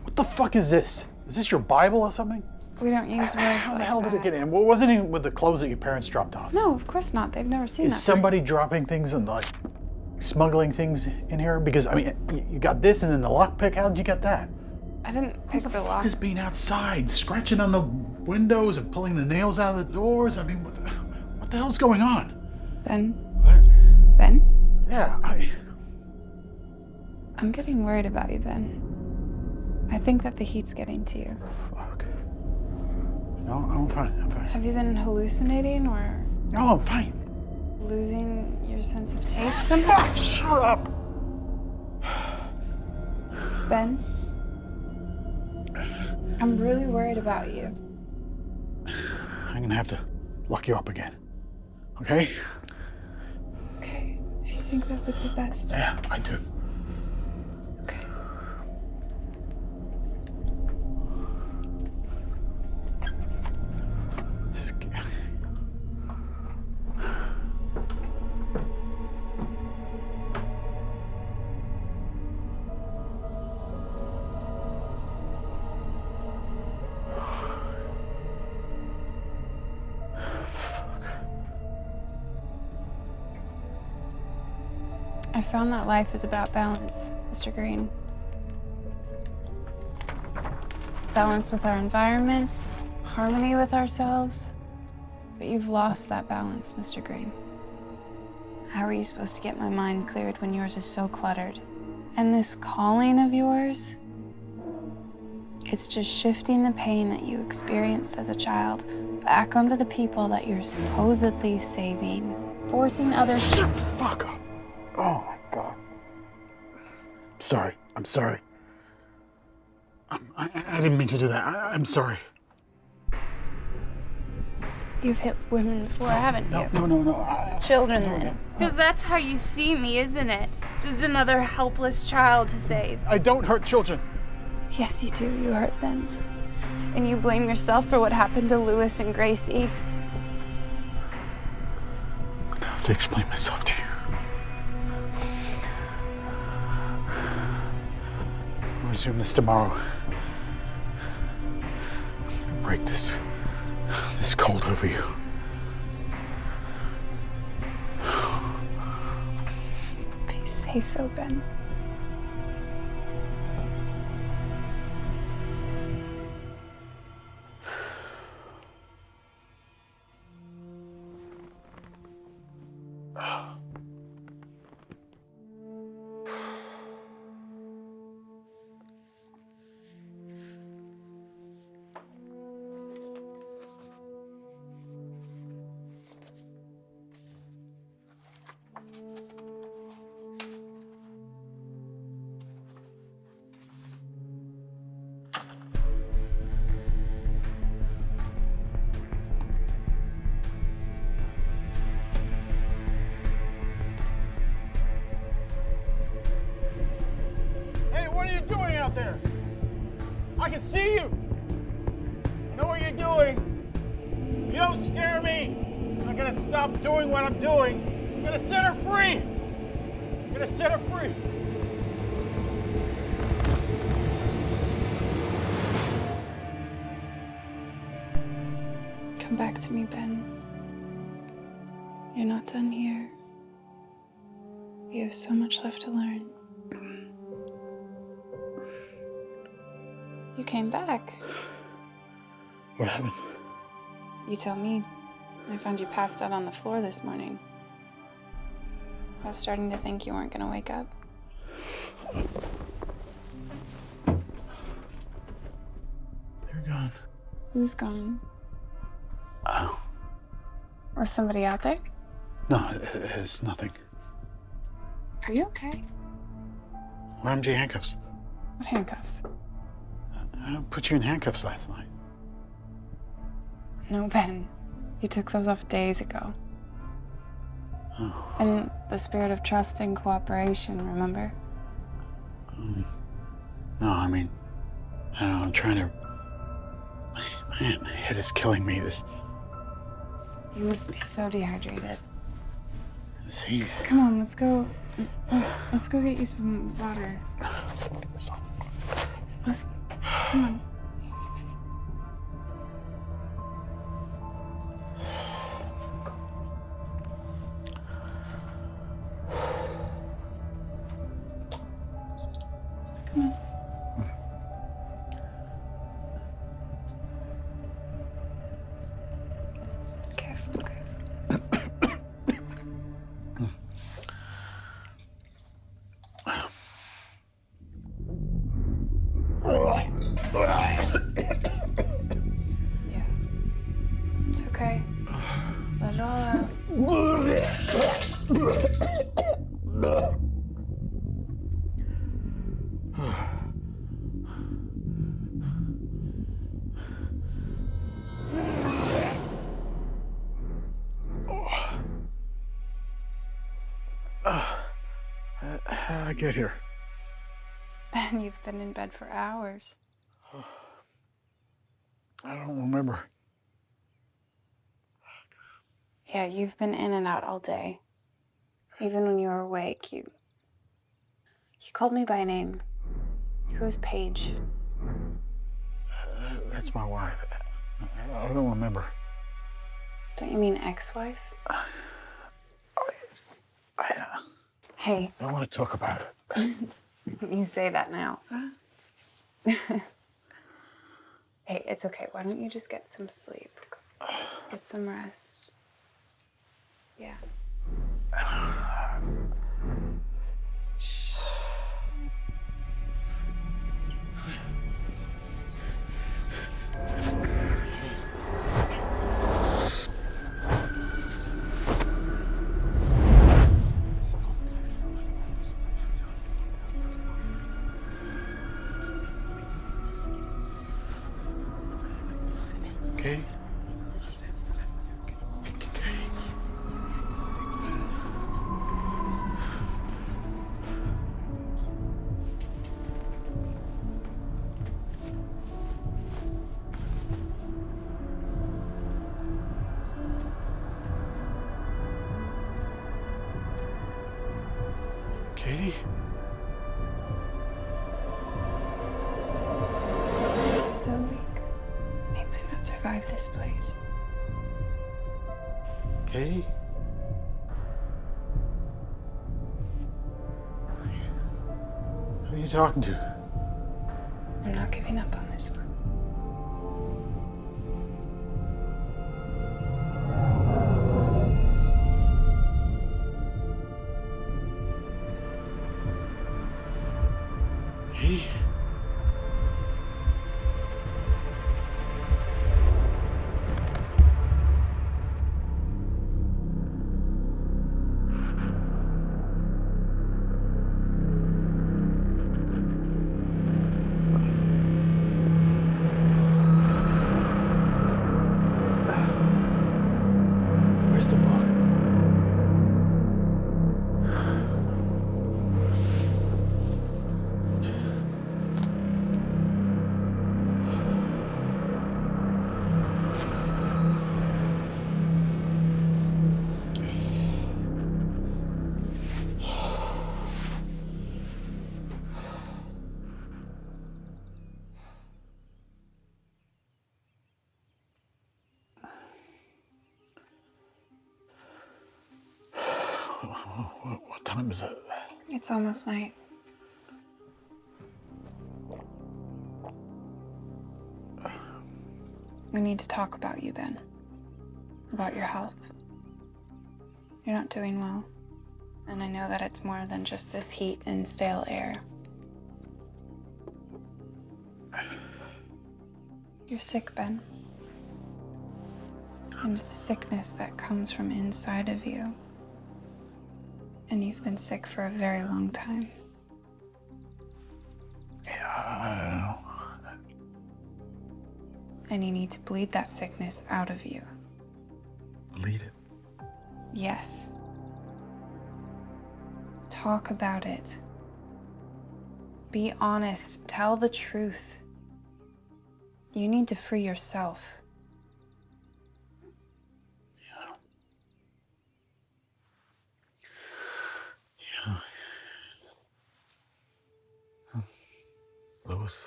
What the fuck is this? Is this your Bible or something? We don't use words How the like hell did that. it get in? Well, wasn't it with the clothes that your parents dropped off? No, of course not. They've never seen that. Is somebody dropping things and like smuggling things in here? Because I mean, you got this and then the lockpick. How did you get that? I didn't pick the lock. Just being outside, scratching on the windows and pulling the nails out of the doors. I mean, what the hell's going on? Ben? What? Ben? Yeah, I'm getting worried about you, Ben. I think that the heat's getting to you. Fuck. No, I'm fine. I'm fine. Have you been hallucinating or No, I'm fine. losing your sense of taste? Fuck! Shut up. Ben? I'm really worried about you. I'm gonna have to lock you up again. Okay? Okay, if you think that would be best. Yeah, I do. Okay. I found that life is about balance, Mr. Green. Balance with our environment, harmony with ourselves. But you've lost that balance, Mr. Green. How are you supposed to get my mind cleared when yours is so cluttered? And this calling of yours, it's just shifting the pain that you experienced as a child back onto the people that you're supposedly saving, forcing others to— Shut the fuck up. Oh my God. Sorry. I'm sorry. I didn't mean to do that. I'm sorry. You've hit women before, haven't you? No. Children, then. Because that's how you see me, isn't it? Just another helpless child to save. I don't hurt children. Yes, you do. You hurt them. And you blame yourself for what happened to Lewis and Gracie. I have to explain myself to you. We'll resume this tomorrow. I'm gonna break this cold over you. Hey, so Ben. Hey, what are you doing out there? I can see you. I know what you're doing. You don't scare me. I'm not gonna stop doing what I'm doing. I'm gonna set her free. I'm gonna set her free. Come back to me, Ben. You're not done here. You have so much left to learn. You came back. What happened? You tell me. I found you passed out on the floor this morning. I was starting to think you weren't gonna wake up. They're gone. Who's gone? Oh. Was somebody out there? No, it's nothing. Are you okay? Where are your handcuffs? What handcuffs? I put you in handcuffs last night. No, Ben. You took those off days ago. Oh. In the spirit of trust and cooperation, remember? No, I mean, I don't know, I'm trying to... Man, my head is killing me. This You must be so dehydrated. heat. Come on, let's go. Let's go get you some water. Come on. Come on. Careful, careful. Yeah. It's okay. Let it all out. How did I get here? Ben, you've been in bed for hours. I don't remember. Yeah, you've been in and out all day. Even when you were awake, you called me by name. Who's Paige? That's my wife. I don't remember. Don't you mean ex-wife? Hey. I don't want to talk about it. You say that now. Hey, it's okay. Why don't you just get some sleep? Get some rest. Yeah. Shh. Katie? Katie? Still weak. He might not survive this place. Katie? Who are you talking to? I'm not giving up on this one. He? Where's the book? What time is it? It's almost night. We need to talk about you, Ben. About your health. You're not doing well. And I know that it's more than just this heat and stale air. You're sick, Ben. And it's a sickness that comes from inside of you. And you've been sick for a very long time. Yeah, I know. And you need to bleed that sickness out of you. Bleed it. Yes. Talk about it. Be honest. Tell the truth. You need to free yourself. Louis.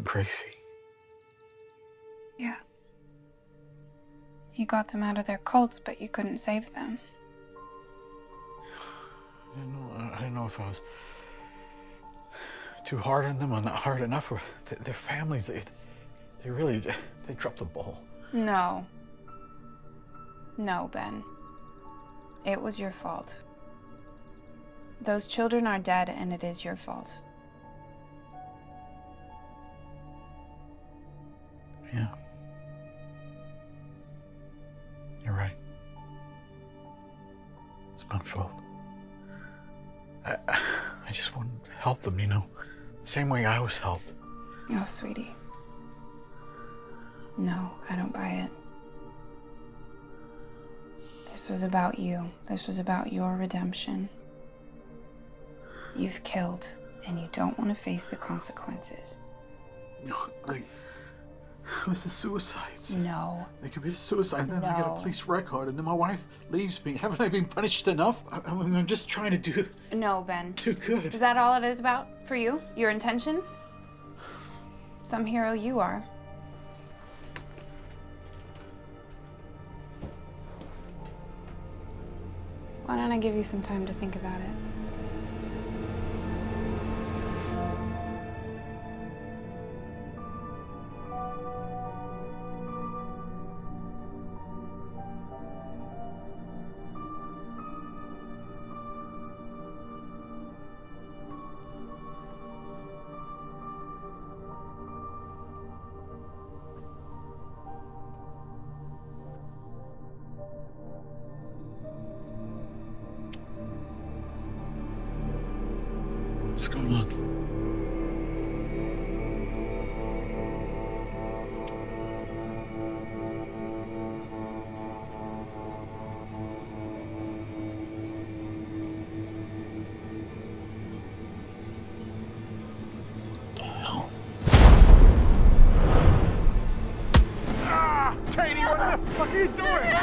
Gracie. Yeah. You got them out of their cults, but you couldn't save them. I didn't know if I was too hard on them or not hard enough. Or their families, they really dropped the ball. No. No, Ben. It was your fault. Those children are dead, and it is your fault. Yeah. You're right. It's my fault. I just wanted to help them, you know, the same way I was helped. Oh, sweetie. No, I don't buy it. This was about you. This was about your redemption. You've killed, and you don't want to face the consequences. Like, it was a suicide. No. They committed suicide, then I get No. a police record, and then my wife leaves me. Haven't I been punished enough? I'm just trying to do No, Ben. good. Is that all it is about for you? Your intentions? Some hero you are. Why don't I give you some time to think about it? What's going on? What the hell? Ah! Katie, what the fuck are you doing?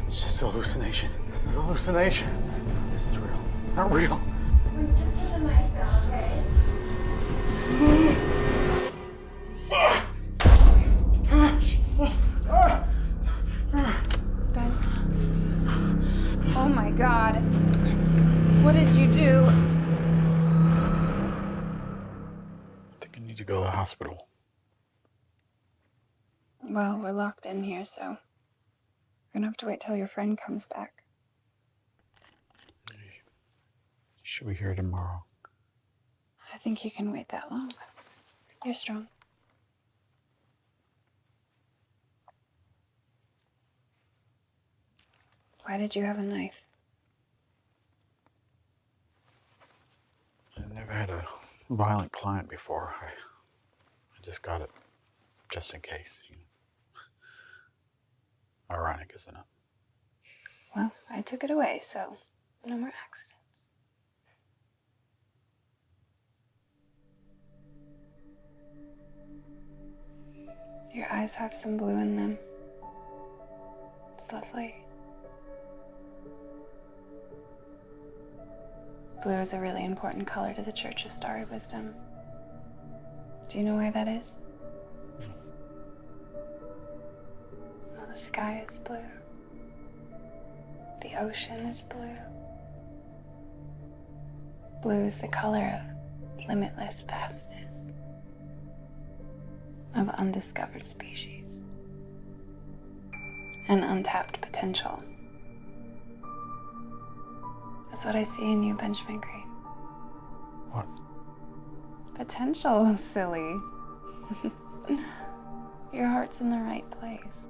It's just a hallucination. This is a hallucination. This is real. It's not real. Just put the knife down, okay? Ben. Oh my God. What did you do? I think I need to go to the hospital. Well, we're locked in here, so we're gonna have to wait till your friend comes back. Should be here tomorrow. I think you can wait that long. You're strong. Why did you have a knife? I've never had a violent client before. I just got it just in case. You know. Ironic, isn't it? Well, I took it away, so no more accidents. Your eyes have some blue in them. It's lovely. Blue is a really important color to the Church of Starry Wisdom. Do you know why that is? Well, the sky is blue. The ocean is blue. Blue is the color of limitless vastness, of undiscovered species, and untapped potential. That's what I see in you, Benjamin Green. What? Potential, silly. Your heart's in the right place.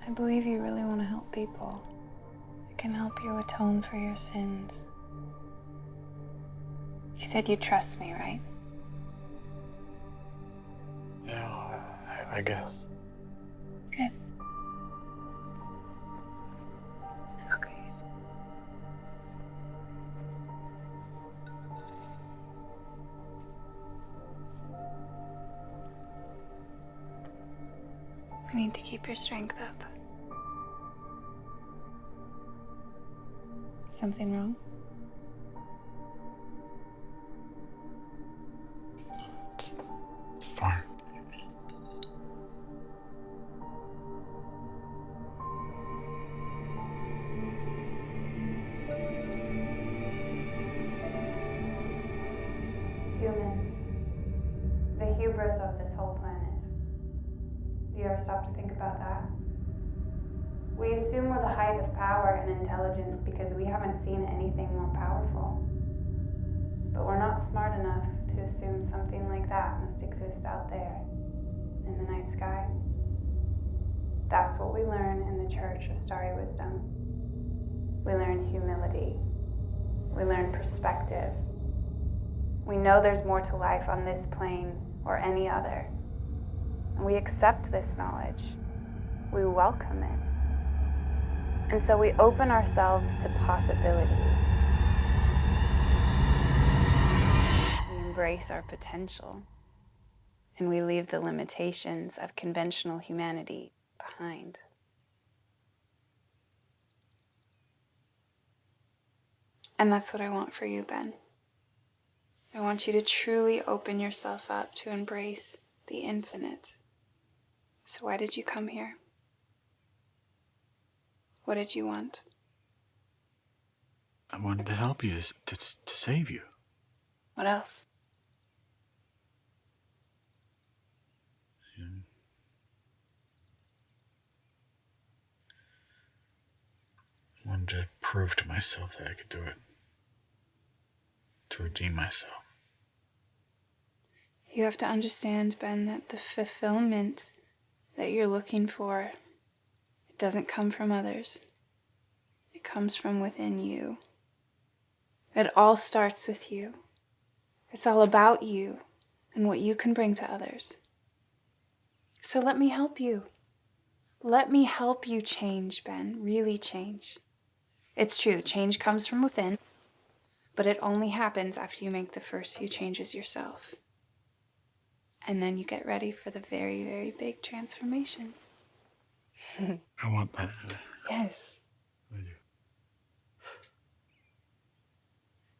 I believe you really want to help people. I can help you atone for your sins. You said you'd trust me, right? Yeah, I guess. Good. Okay. We need to keep your strength up. Something wrong? Fine. Humans. The hubris of this whole planet. Do you ever stop to think about that? We assume we're the height of power and intelligence because we haven't seen anything more powerful. But we're not smart enough to assume something like that must exist out there in the night sky. That's what we learn in the Church of Starry Wisdom. We learn humility. We learn perspective. We know there's more to life on this plane or any other. And we accept this knowledge. We welcome it. And so we open ourselves to possibilities. We embrace our potential. And we leave the limitations of conventional humanity behind. And that's what I want for you, Ben. I want you to truly open yourself up to embrace the infinite. So why did you come here? What did you want? I wanted to help you, to save you. What else? I wanted to prove to myself that I could do it. To redeem myself. You have to understand, Ben, that the fulfillment that you're looking for, it doesn't come from others. It comes from within you. It all starts with you. It's all about you and what you can bring to others. So let me help you. Let me help you change, Ben, really change. It's true, change comes from within, but it only happens after you make the first few changes yourself. And then you get ready for the very, very big transformation. I want that. Yes. I do.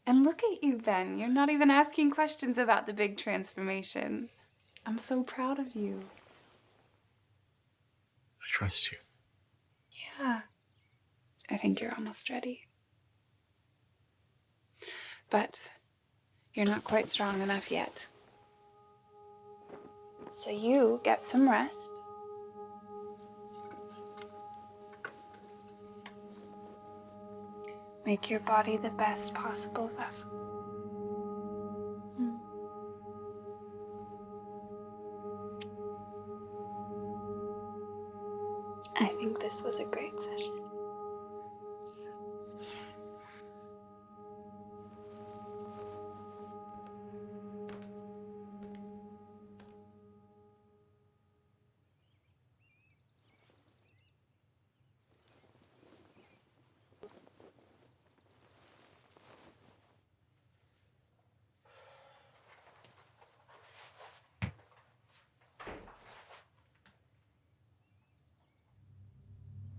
And look at you, Ben. You're not even asking questions about the big transformation. I'm so proud of you. I trust you. Yeah. I think you're almost ready. But you're not quite strong enough yet. So you get some rest. Make your body the best possible vessel. I think this was a great session.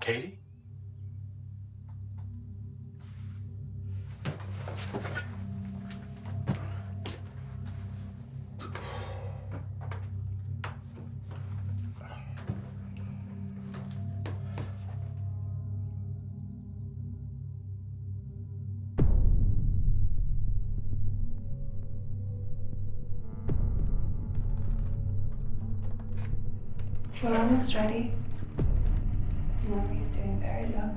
Katie? We're almost ready. Murphy's doing very well.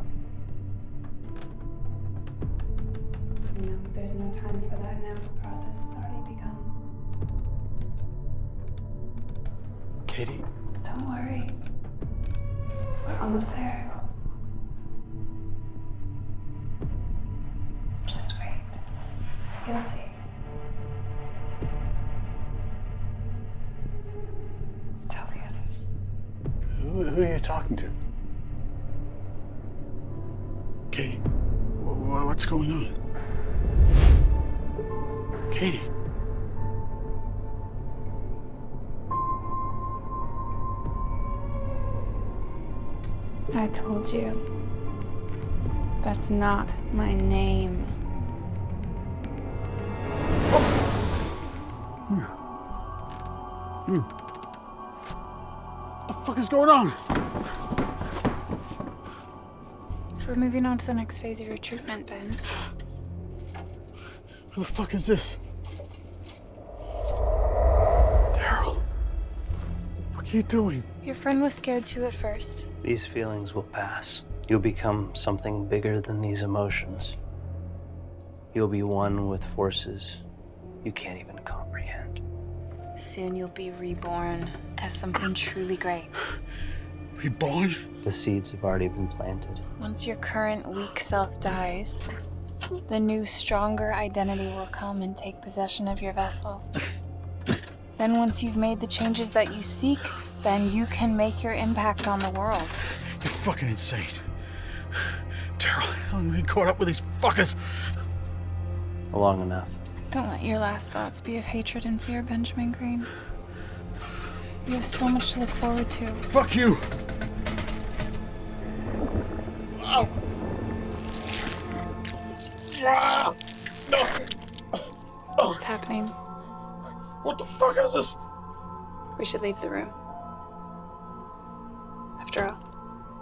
No, there's no time for that now. The process has already begun. Katie? Don't worry. We're almost there. Just wait. You'll see. Tell the others. Who are you talking to? Katie, what's going on? Katie. I told you. That's not my name. What the fuck is going on? We're moving on to the next phase of your treatment, Ben. Who the fuck is this? Daryl. What the fuck are you doing? Your friend was scared too at first. These feelings will pass. You'll become something bigger than these emotions. You'll be one with forces you can't even comprehend. Soon you'll be reborn as something truly great. Reborn? The seeds have already been planted. Once your current weak self dies, the new, stronger identity will come and take possession of your vessel. Then once you've made the changes that you seek, then you can make your impact on the world. You're fucking insane. Daryl, I'm gonna be caught up with these fuckers. Long enough. Don't let your last thoughts be of hatred and fear, Benjamin Green. You have so much to look forward to. Fuck you! Ow! Ah! No! What's happening? What the fuck is this? We should leave the room. After all,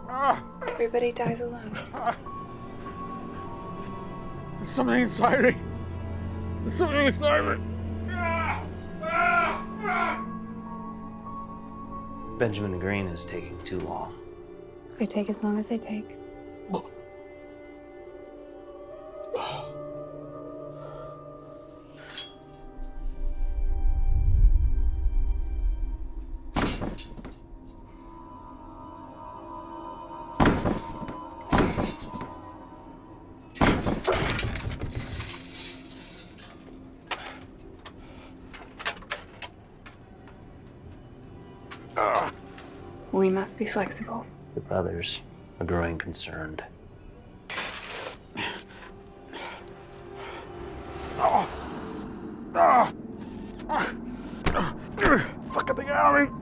Ah! everybody dies alone. There's something inside me. There's something inside me. Ah! Ah! Ah! Benjamin Green is taking too long. They take as long as they take. We must be flexible. The brothers are growing concerned. Fuck, get the out of me!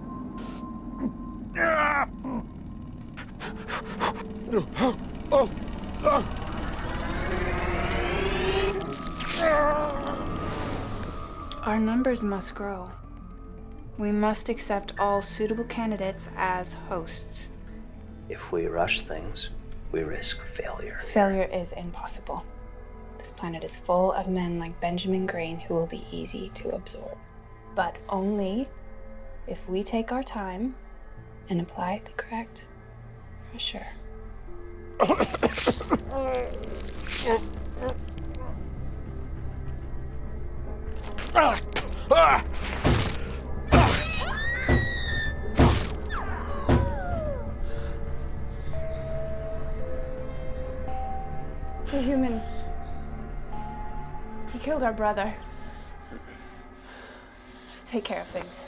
Our numbers must grow. We must accept all suitable candidates as hosts. If we rush things, we risk failure. Failure is impossible. This planet is full of men like Benjamin Grain who will be easy to absorb. But only if we take our time and apply the correct pressure. The human. He killed our brother. Take care of things.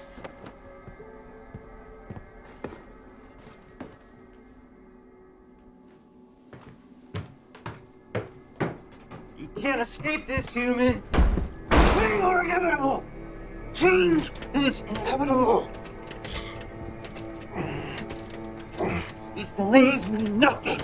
You can't escape this, human. We are inevitable. Change is inevitable. These delays mean nothing.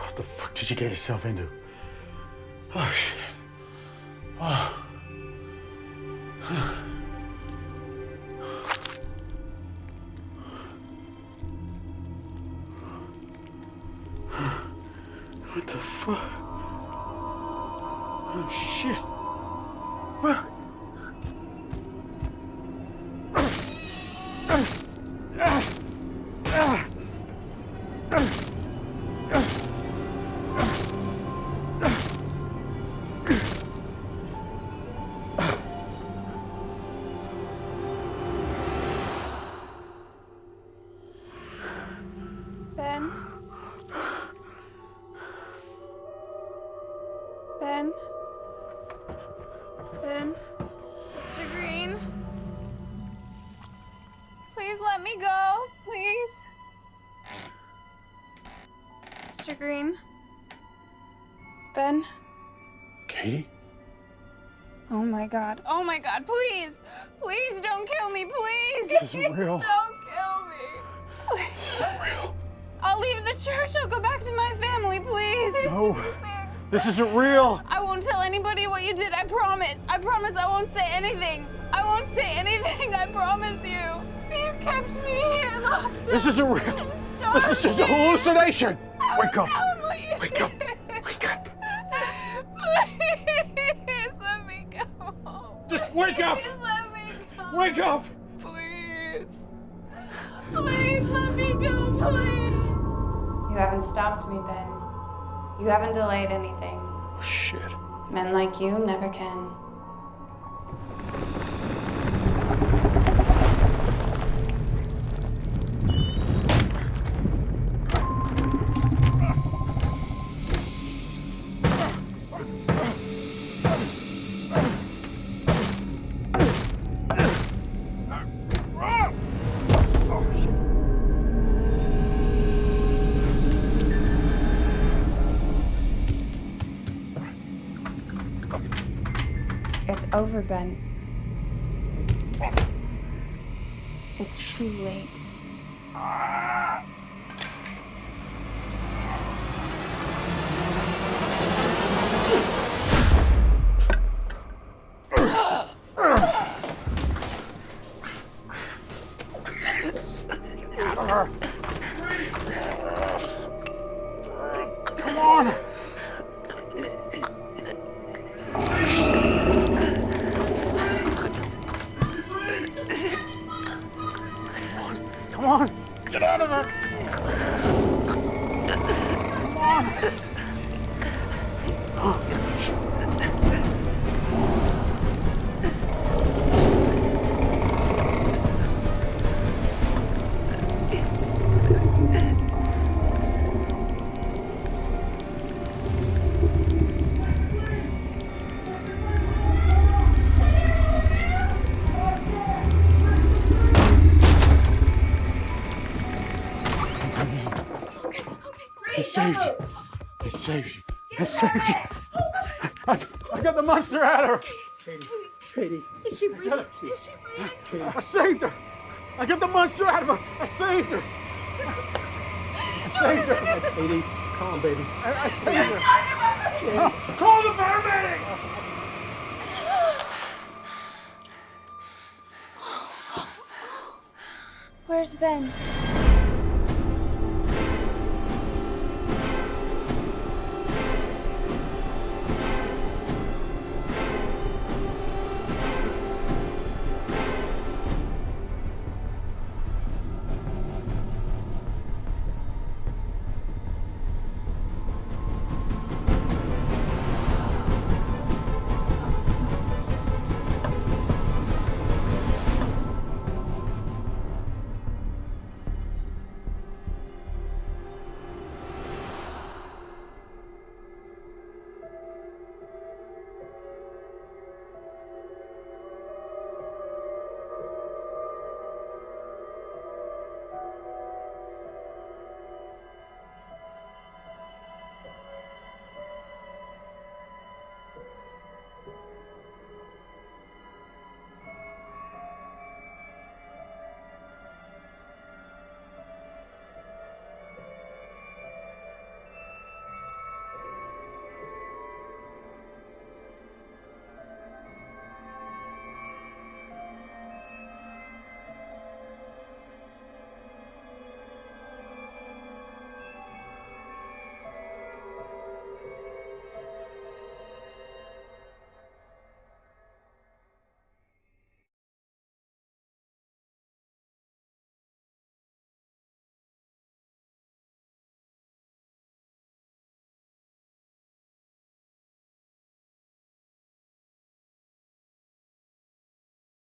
What the fuck did you get yourself into? Oh, shit. Oh. What the fuck? Oh, shit. Fuck. Ben? Ben? Ben? Mr. Green? Please let me go, please. Mr. Green? Ben? Katie? Oh my God, please! Please don't kill me, please! This isn't real. Don't kill me. Please. This isn't real. I'll leave the church. I'll go back to my family, please. No. This isn't real. I won't tell anybody what you did. I promise. I promise I won't say anything. I won't say anything. I promise you. You kept me here locked up. This isn't real. This is just a hallucination. Wake up. Wake up. Wake up. Please let me go. Just wake up. Please let me go. Wake up. Please. Please let me go, please. You haven't stopped me, Ben. You haven't delayed anything. Oh, shit. Men like you never can. It's over, Ben. It's too late. Come on. He saved you. He saved you. I saved you. I got the monster out of her. Katie. Is she breathing? Is she breathing? I saved her. I got the monster out of her. I saved her. I saved her. Katie, calm, baby. I saved her. Call the paramedic. Where's Ben?